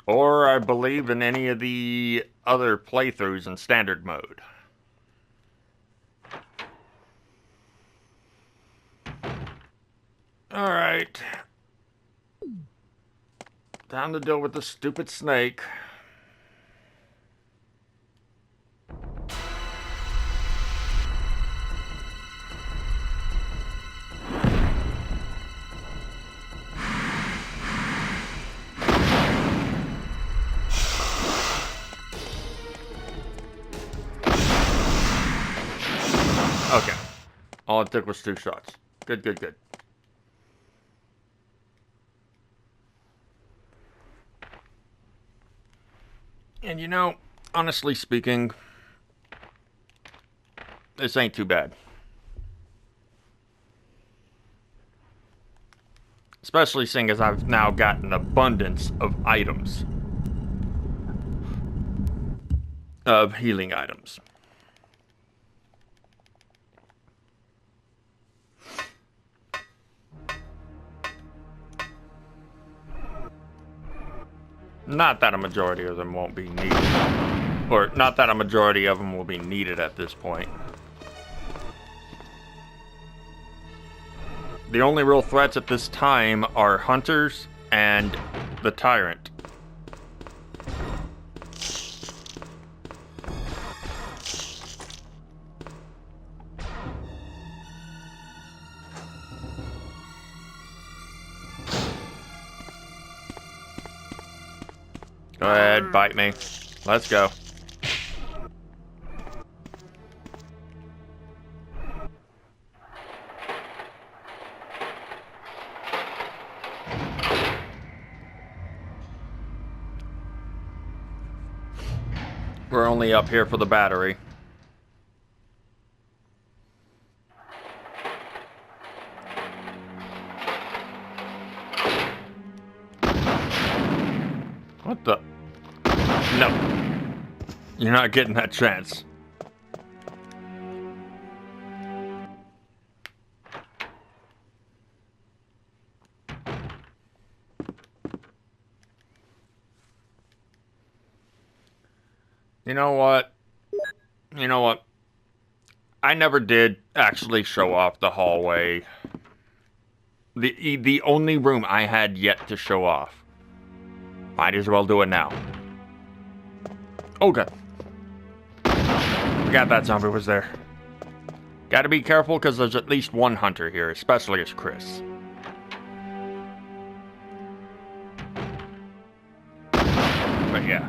Or I believe in any of the other playthroughs in standard mode. Alright. Time to deal with the stupid snake. Okay. All it took was 2 shots. Good, good, good. And you know, honestly speaking, this ain't too bad. Especially seeing as I've now got an abundance of items. Of healing items. Not that a majority of them won't be needed. Or, not that a majority of them will be needed at this point. The only real threats at this time are hunters and the tyrant. Go ahead, bite me. Let's go. We're only up here for the battery. What the? No. You're not getting that chance. You know what? You know what? I never did actually show off the hallway. The only room I had yet to show off. Might as well do it now. Okay. Forgot that zombie was there. Gotta be careful because there's at least one hunter here, especially as Chris. But yeah.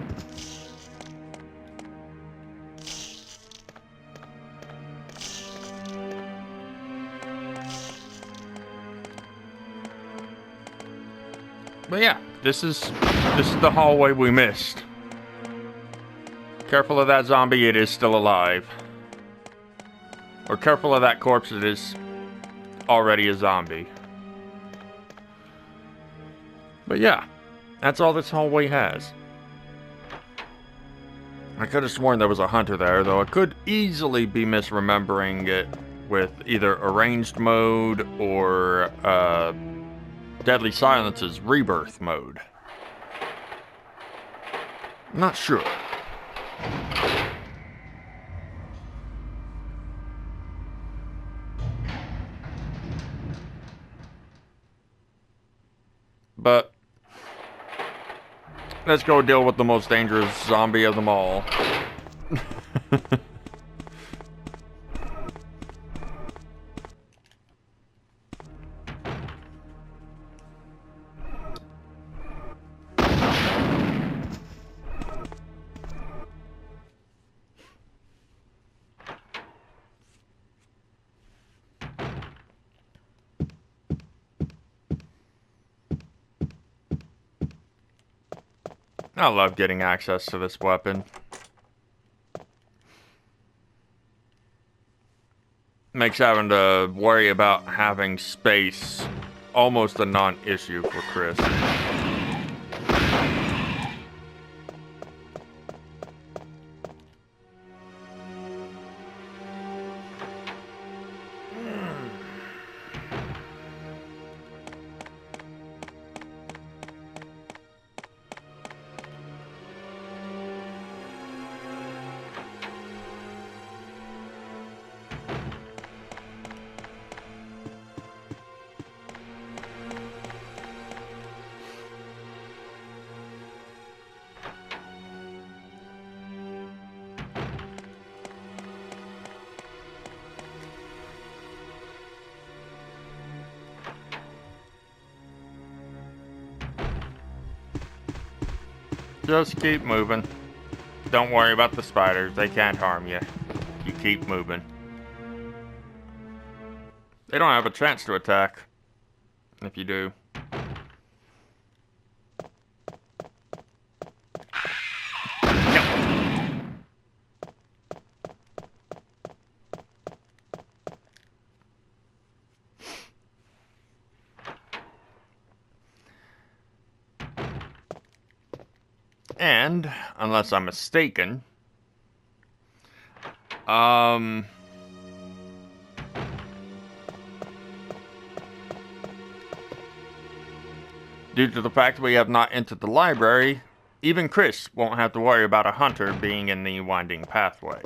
But yeah, this is the hallway we missed. Careful of that zombie, it is still alive. Or careful of that corpse, it is already a zombie. But yeah, that's all this hallway has. I could have sworn there was a hunter there, though I could easily be misremembering it with either arranged mode or Deadly Silence's rebirth mode. I'm not sure. But let's go deal with the most dangerous zombie of them all. I love getting access to this weapon. Makes having to worry about having space almost a non-issue for Chris. Just keep moving. Don't worry about the spiders. They can't harm you. You keep moving. They don't have a chance to attack. If you do. And, unless I'm mistaken, due to the fact we have not entered the library, even Chris won't have to worry about a hunter being in the winding pathway.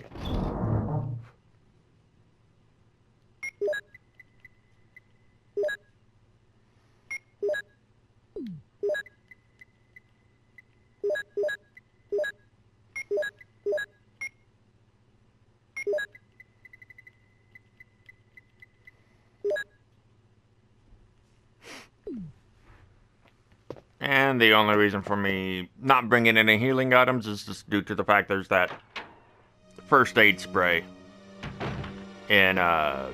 And the only reason for me not bringing any healing items is just due to the fact there's that first aid spray in the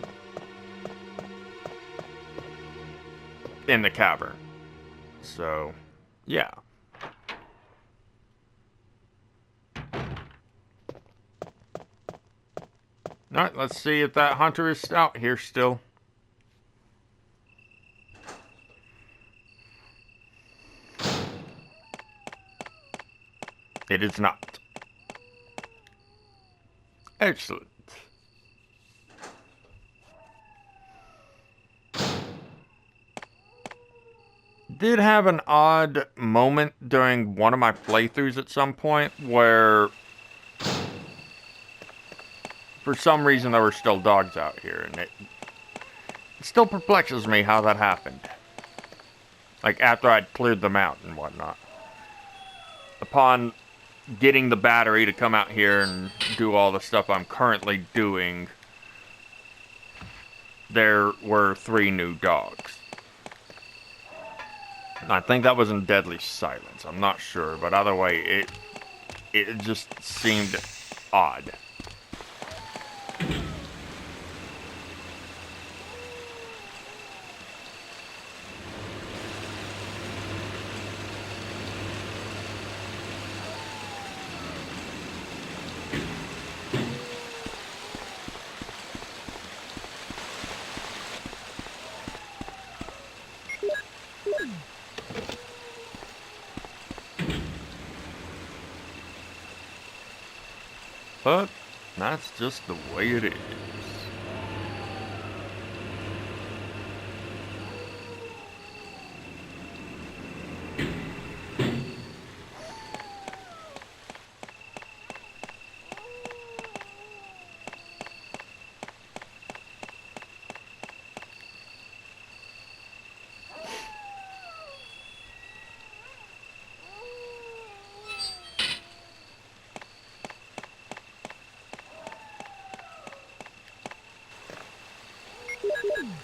cavern. So, yeah. Alright, let's see if that hunter is out here still. It is not. Excellent. Did have an odd moment during one of my playthroughs at some point where for some reason there were still dogs out here, and it still perplexes me how that happened. Like after I'd cleared them out and whatnot. Upon getting the battery to come out here and do all the stuff I'm currently doing, there were 3 new dogs. I think that was in Deadly Silence. I'm not sure, but either way, it just seemed odd. But that's just the way it is.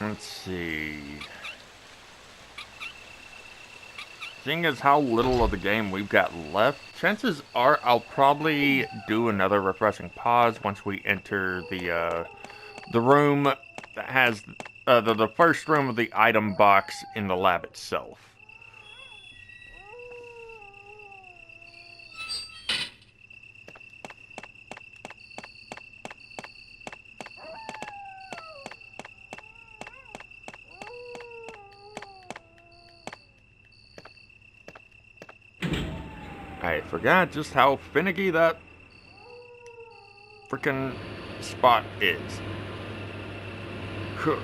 Let's see. Seeing as how little of the game we've got left, chances are I'll probably do another refreshing pause once we enter the room that has the first room of the item box in the lab itself. I forgot just how finicky that freaking spot is. Huh.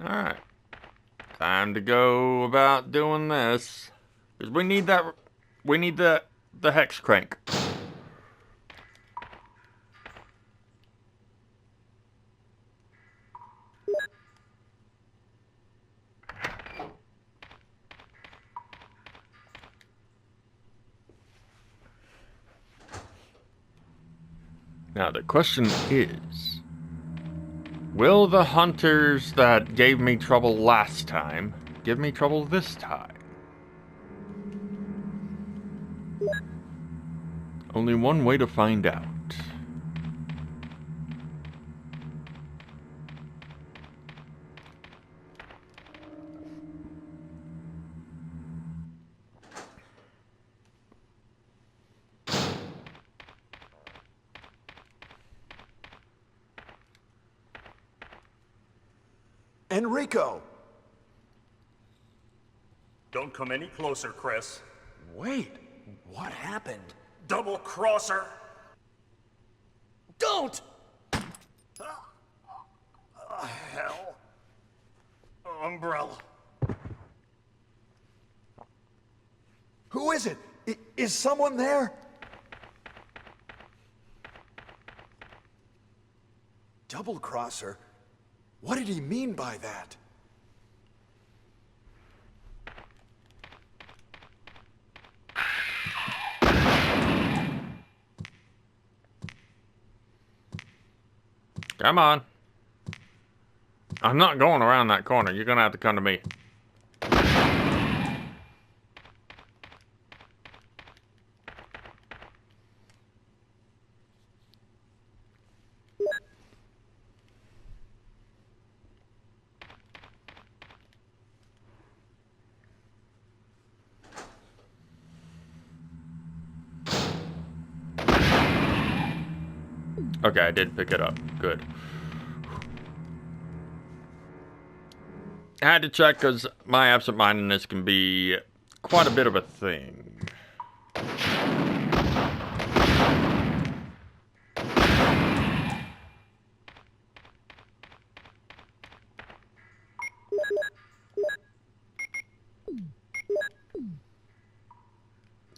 Alright. Time to go about doing this. Because we need that. We need the hex crank. Now the question is, will the hunters that gave me trouble last time give me trouble this time? Only one way to find out. Enrico! Don't come any closer, Chris. Wait, what happened? Double crosser! Don't! Hell. Umbrella. Who is it? Is someone there? Double crosser? What did he mean by that? Come on. I'm not going around that corner. You're gonna have to come to me. Okay, I did pick it up. Good. I had to check because my absent-mindedness can be quite a bit of a thing.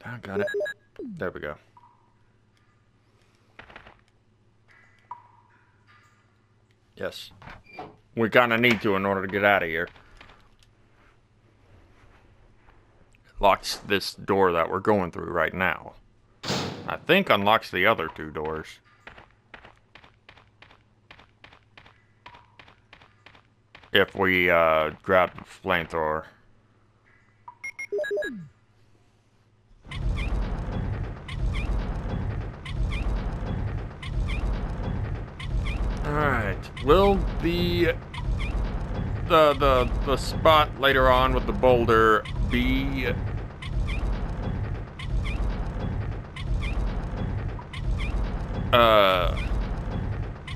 I got it. There we go. Yes. We kind of need to in order to get out of here. Locks this door that we're going through right now. I think unlocks the other two doors. If we grab the flamethrower. Alright, will the spot later on with the boulder be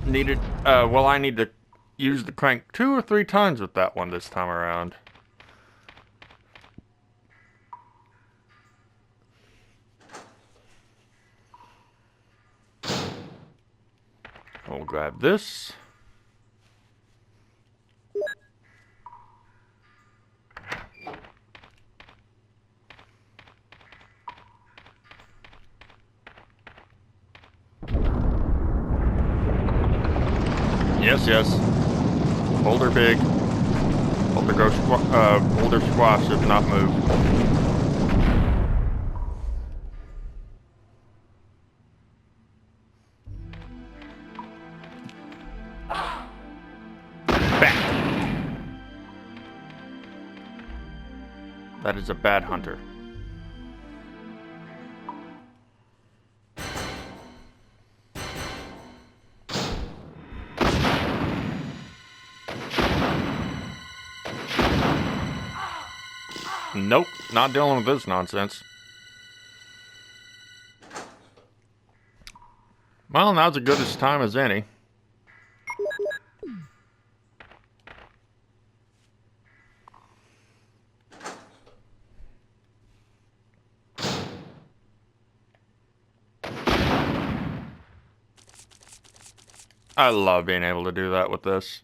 needed? Well, I need to use the crank 2 or 3 times with that one this time around. We'll grab this. Yes, yes. Boulder big. Boulder squash if not moved. That is a bad hunter. Nope, not dealing with this nonsense. Well, now's as good a time as any. I love being able to do that with this.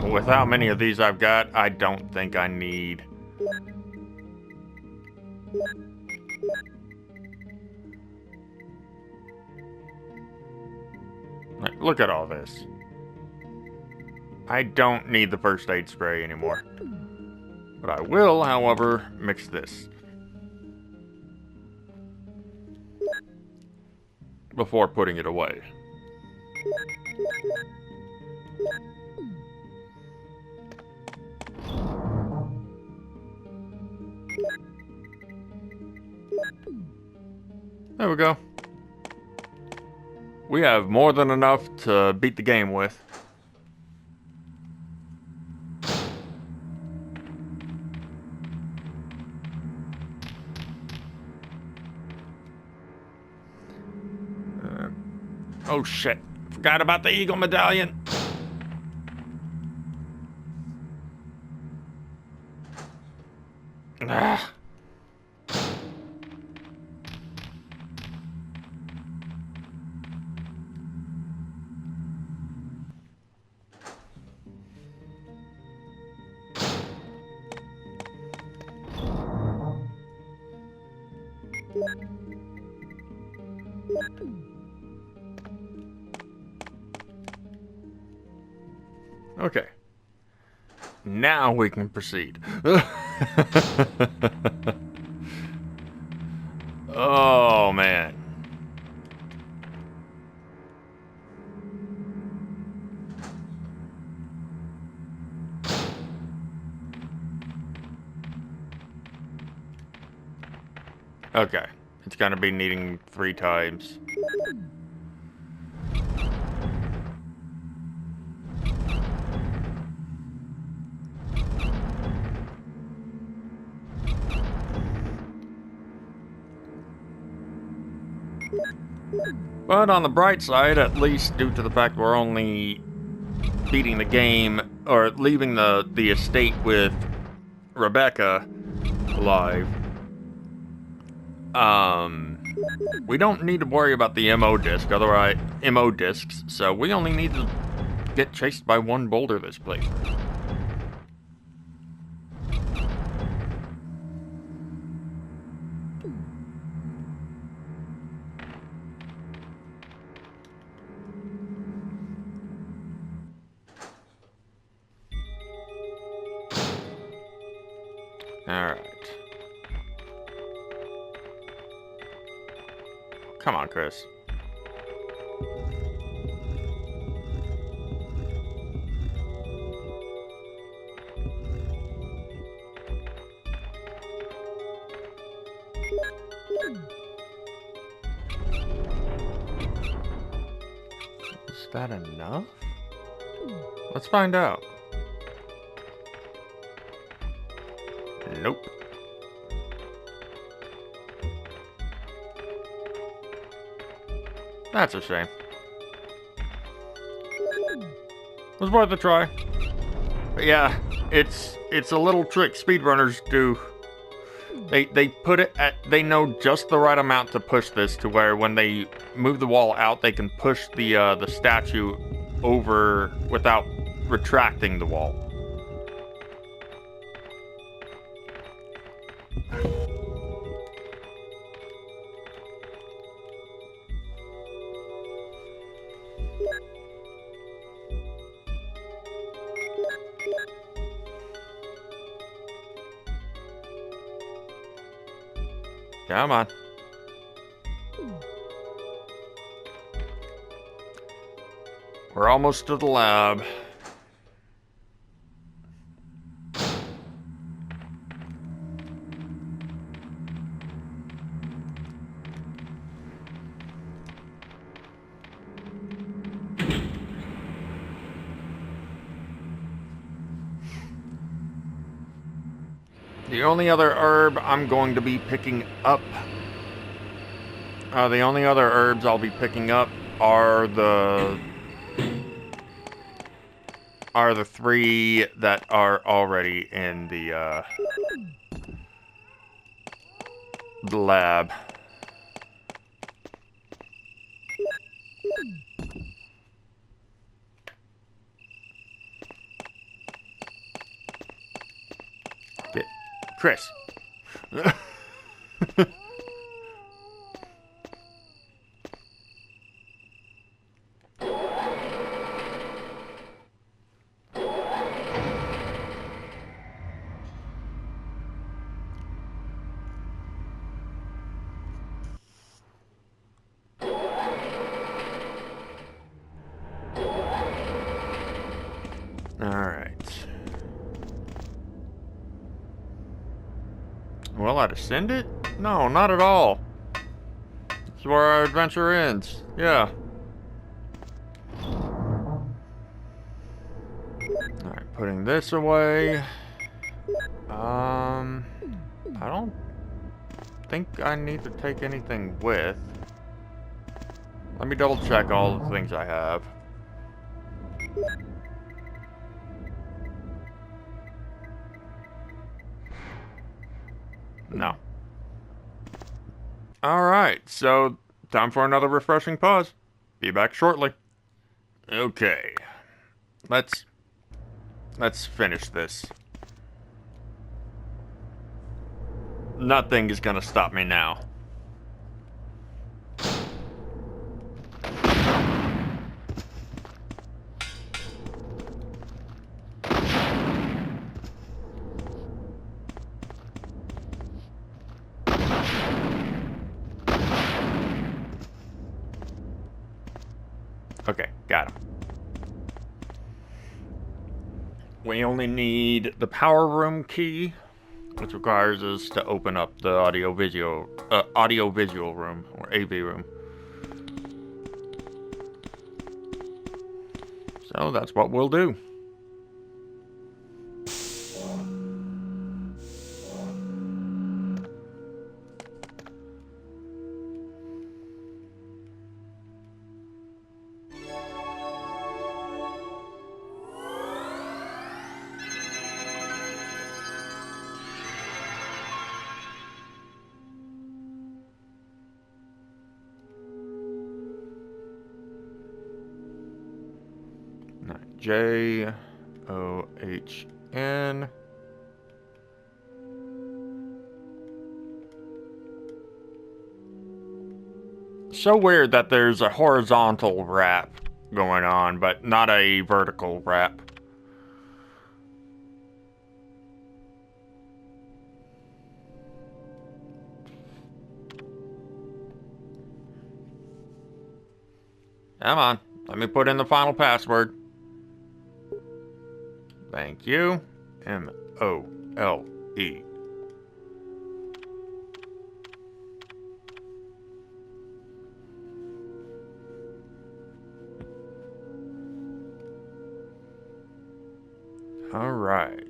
With how many of these I've got, I don't think I need. Like, look at all this. I don't need the first aid spray anymore. But I will, however, mix this before putting it away. There we go. We have more than enough to beat the game with. Oh shit. Forgot about the Eagle Medallion. Ah. Okay. Now we can proceed. Oh, man. Okay. It's gonna be needing 3 times. But on the bright side, at least due to the fact we're only beating the game, or leaving the estate with Rebecca alive, we don't need to worry about the MO discs, so we only need to get chased by one boulder this playthrough. Alright. Come on, Chris. Is that enough? Let's find out. Nope. That's a shame. Was worth a try. But yeah, it's a little trick speedrunners do. They put it at, they know just the right amount to push this to where when they move the wall out, they can push the statue over without retracting the wall. Come on. We're almost to the lab. The only other herb I'm going to be picking up, the only other herbs I'll be picking up are the three that are already in the lab. Chris. Alright. Will I descend it? No, not at all. This is where our adventure ends. Yeah. Alright, putting this away. I don't think I need to take anything with. Let me double check all the things I have. No. Alright, so time for another refreshing pause. Be back shortly. Okay. Let's finish this. Nothing is gonna stop me now. Okay, got him. We only need the power room key, which requires us to open up the audio visual room, or AV room. So that's what we'll do. J-O-H-N. So weird that there's a horizontal wrap going on, but not a vertical wrap. Come on, let me put in the final password. Thank you. M-O-L-E. All right.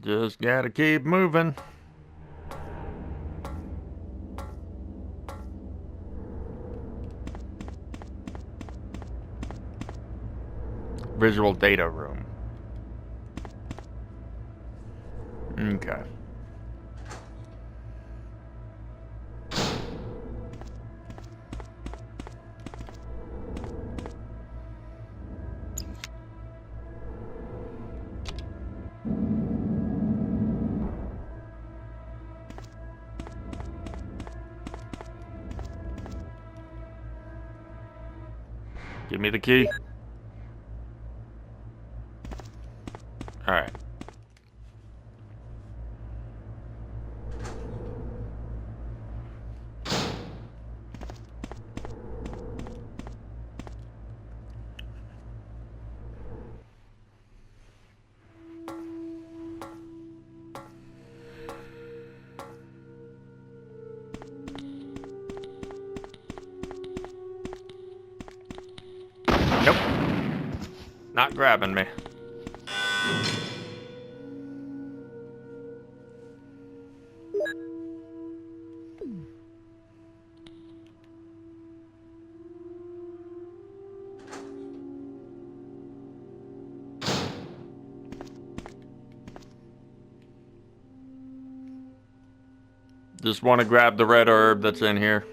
Just gotta keep moving. Visual data room. Okay. Give me the key. Alright. Nope. Not grabbing me. Just want to grab the red herb that's in here.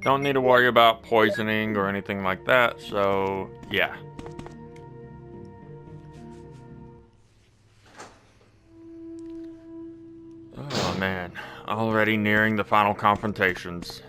Don't need to worry about poisoning or anything like that, so yeah. Oh man, already nearing the final confrontations.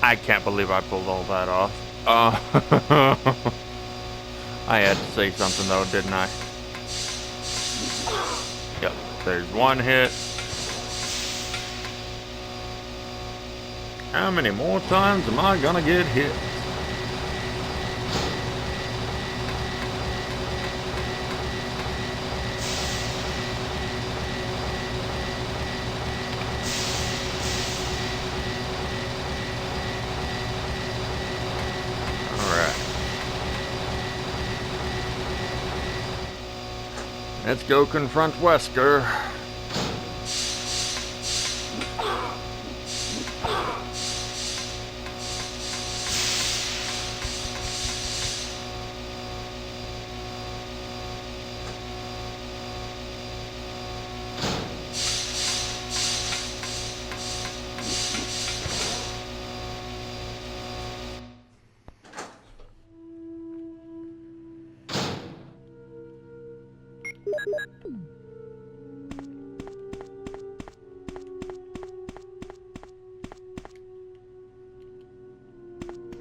I can't believe I pulled all that off. I had to say something though, didn't I? Yep, there's one hit. How many more times am I gonna get hit? Let's go confront Wesker.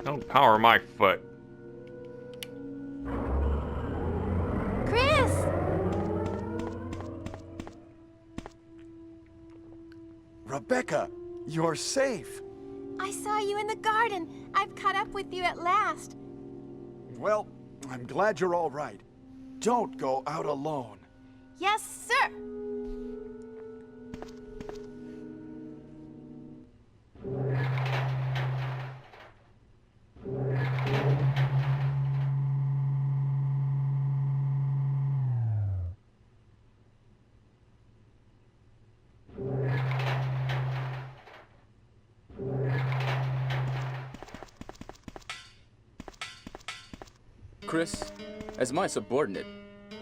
Don't power my foot. Chris! Rebecca, you're safe. I saw you in the garden. I've caught up with you at last. Well, I'm glad you're all right. Don't go out alone. Yes, sir. Chris, as my subordinate,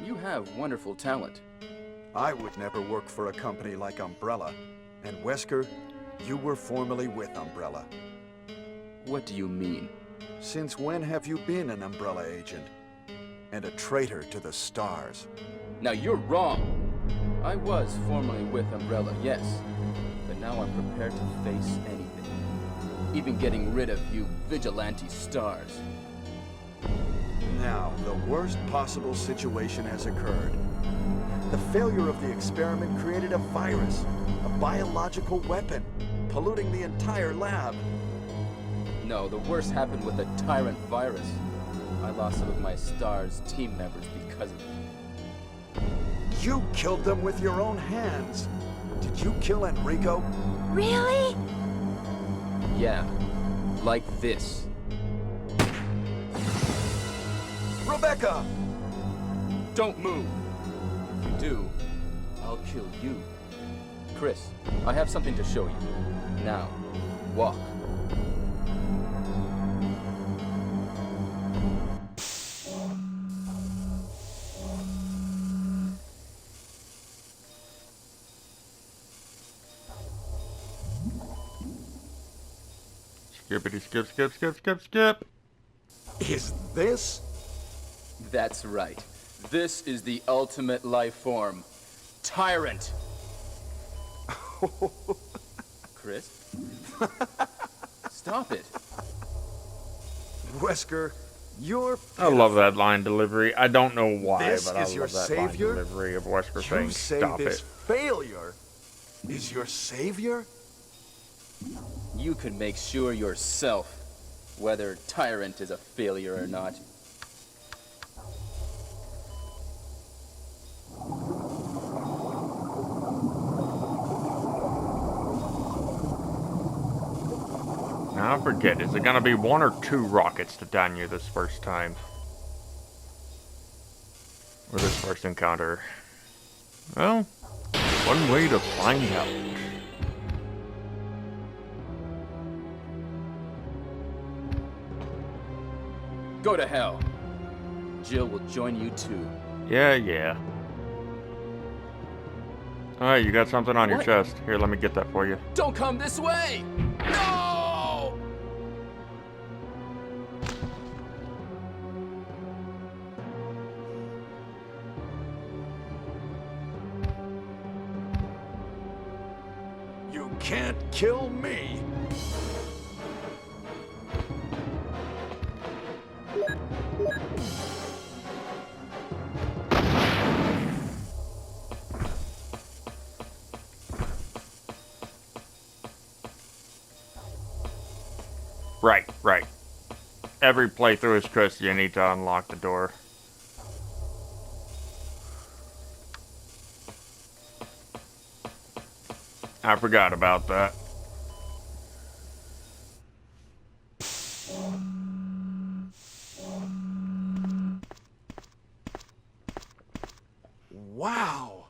You have wonderful talent. I would never work for a company like Umbrella. And Wesker, you were formerly with Umbrella. What do you mean? Since when have you been an Umbrella agent? And a traitor to the stars? Now you're wrong. I was formerly with Umbrella, yes. But now I'm prepared to face anything. Even getting rid of you vigilante stars. Now, the worst possible situation has occurred. The failure of the experiment created a virus, a biological weapon, polluting the entire lab. No, the worst happened with the Tyrant virus. I lost some of my STARS team members because of it. You killed them with your own hands. Did you kill Enrico? Really? Yeah, like this. Rebecca! Don't move! If you do, I'll kill you. Chris, I have something to show you. Now, walk. Skippity skip, skip, skip, skip, skip. Is this? That's right. This is the ultimate life form. Tyrant! Chris? Stop it. Wesker, you're... I love that line delivery. I don't know why, This but I is your love that savior? line delivery of Wesker You saying, say stop this it. failure is your savior? You can make sure yourself whether Tyrant is a failure or not. Now I forget, is it gonna be 1 or 2 rockets to down you this first time? Or this first encounter? Well, one way to find out. Go to hell. Jill will join you too. Yeah. Alright, you got something on your What? chest. Here, let me get that for you. Don't come this way! No! You can't kill me! Right. Every playthrough is Chris, you need to unlock the door. I forgot about that. Wow!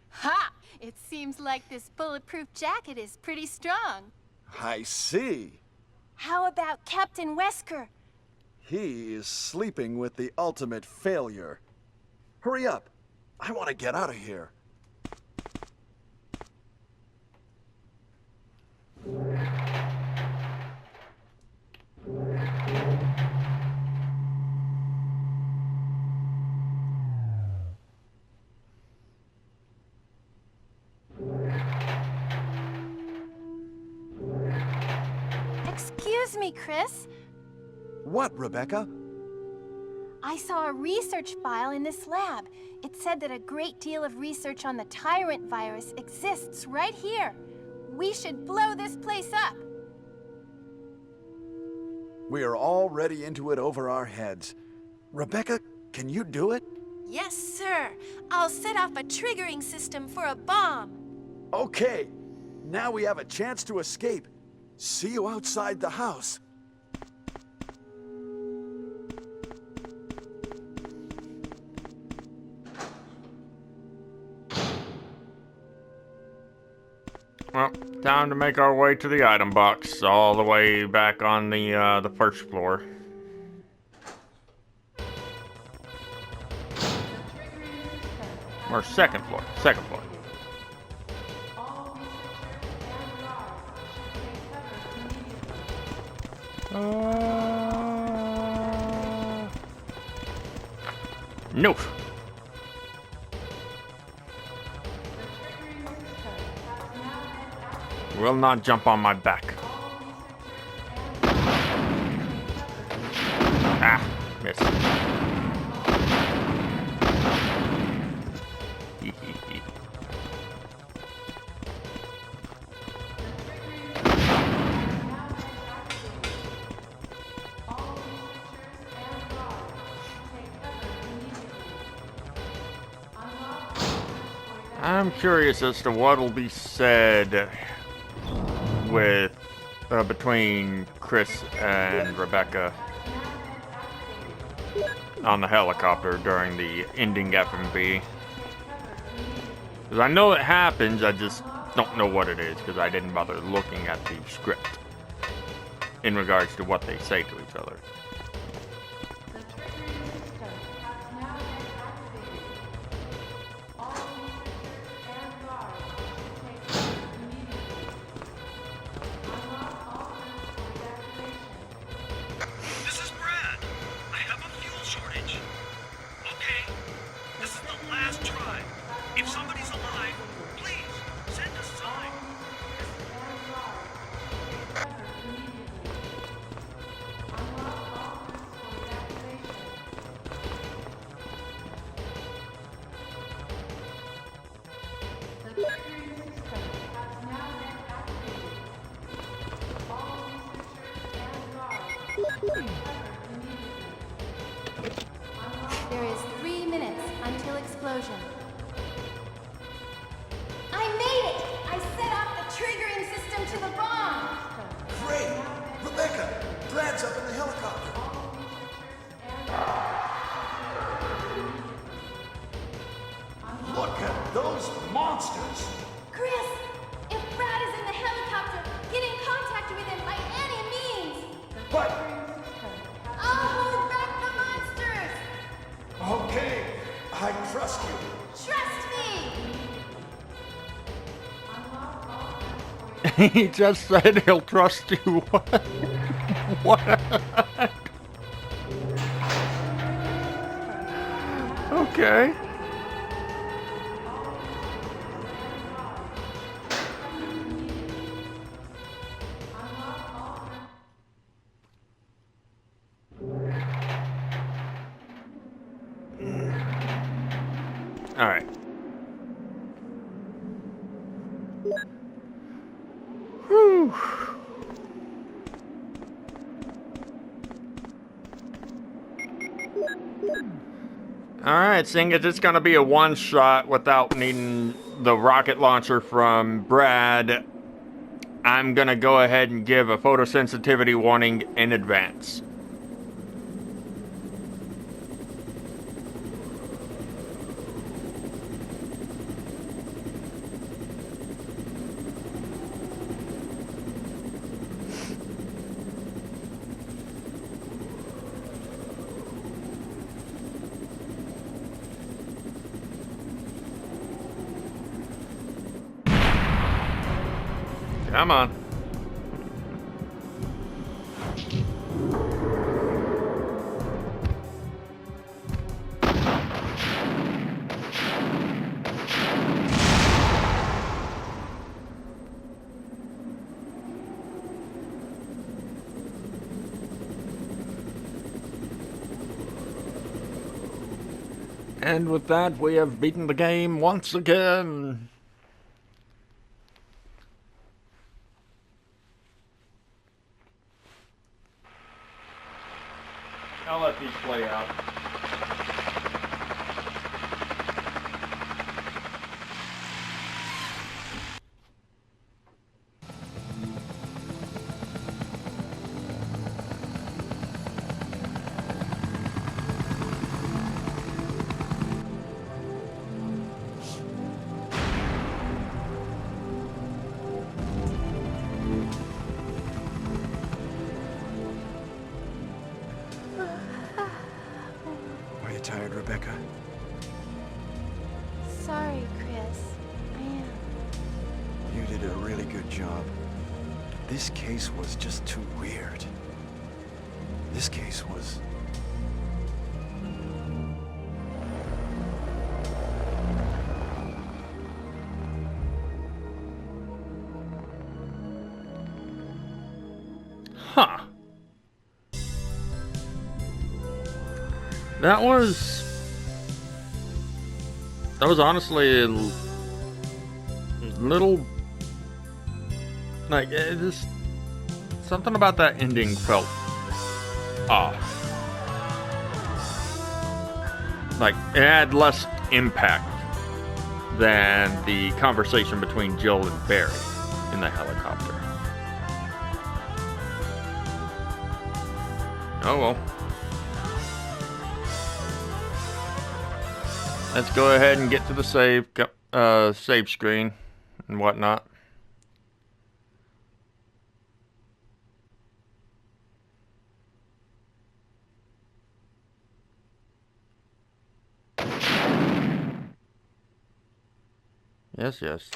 Ha! It seems like this bulletproof jacket is pretty strong. I see. How about Captain Wesker? He is sleeping with the ultimate failure. Hurry up. I want to get out of here. Excuse me, Chris. What, Rebecca? I saw a research file in this lab. It said that a great deal of research on the Tyrant virus exists right here. We should blow this place up. We are already into it over our heads. Rebecca, can you do it? Yes, sir. I'll set off a triggering system for a bomb. Okay. Now we have a chance to escape. See you outside the house. Well, time to make our way to the item box, all the way back on the first floor. Or second floor. Second floor. Nope. Will not jump on my back. Ah, missed. I'm curious as to what will be said with between Chris and Rebecca on the helicopter during the ending F&B. Because I know it happens, I just don't know what it is because I didn't bother looking at the script in regards to what they say to each other. This is Brad. I have a fuel shortage. Okay, this is the last try. If somebody's alive, please send a sign. There is 3 minutes until explosion. I made it! I set off the triggering system to the bomb! Great! Rebecca, Brad's up in the helicopter. Look at those monsters! Chris! If Brad is in the helicopter, get in contact with him by any means! But, I'll hold back the monsters! okay, I trust you. Trust me! He just said he'll trust you. What? What? Okay. All right. Whew. Alright, seeing as it's gonna be a one-shot without needing the rocket launcher from Brad, I'm gonna go ahead and give a photosensitivity warning in advance. Come on. And with that, we have beaten the game once again. I'll let these play out. Are you tired, Rebecca? sorry, Chris. I am. You did a really good job. This case was just too weird. This case was... Huh. That was honestly a little like just something about that ending felt off. Like it had less impact than the conversation between Jill and Barry in the helicopter. Oh well. Let's go ahead and get to the save screen and whatnot. Yes, yes.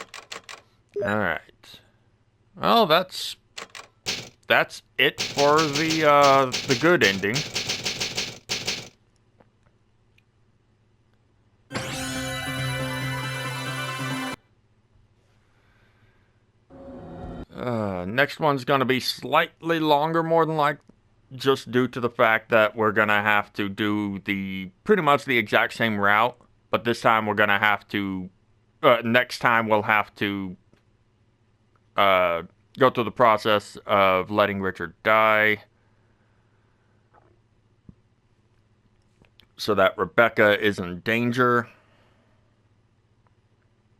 All right. Well, that's it for the good ending. Next one's gonna be slightly longer, more than like, just due to the fact that we're gonna have to do pretty much the exact same route, but this time we're gonna have to. Next time we'll have to go through the process of letting Richard die, so that Rebecca is in danger.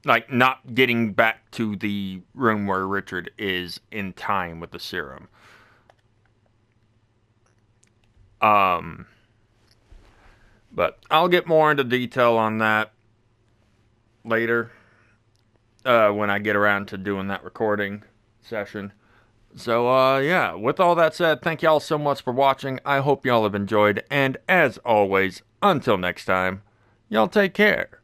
Like, not getting back to the room where Richard is in time with the serum. But I'll get more into detail on that later, when I get around to doing that recording session. So, yeah, with all that said, thank y'all so much for watching. I hope y'all have enjoyed, and as always, until next time, y'all take care.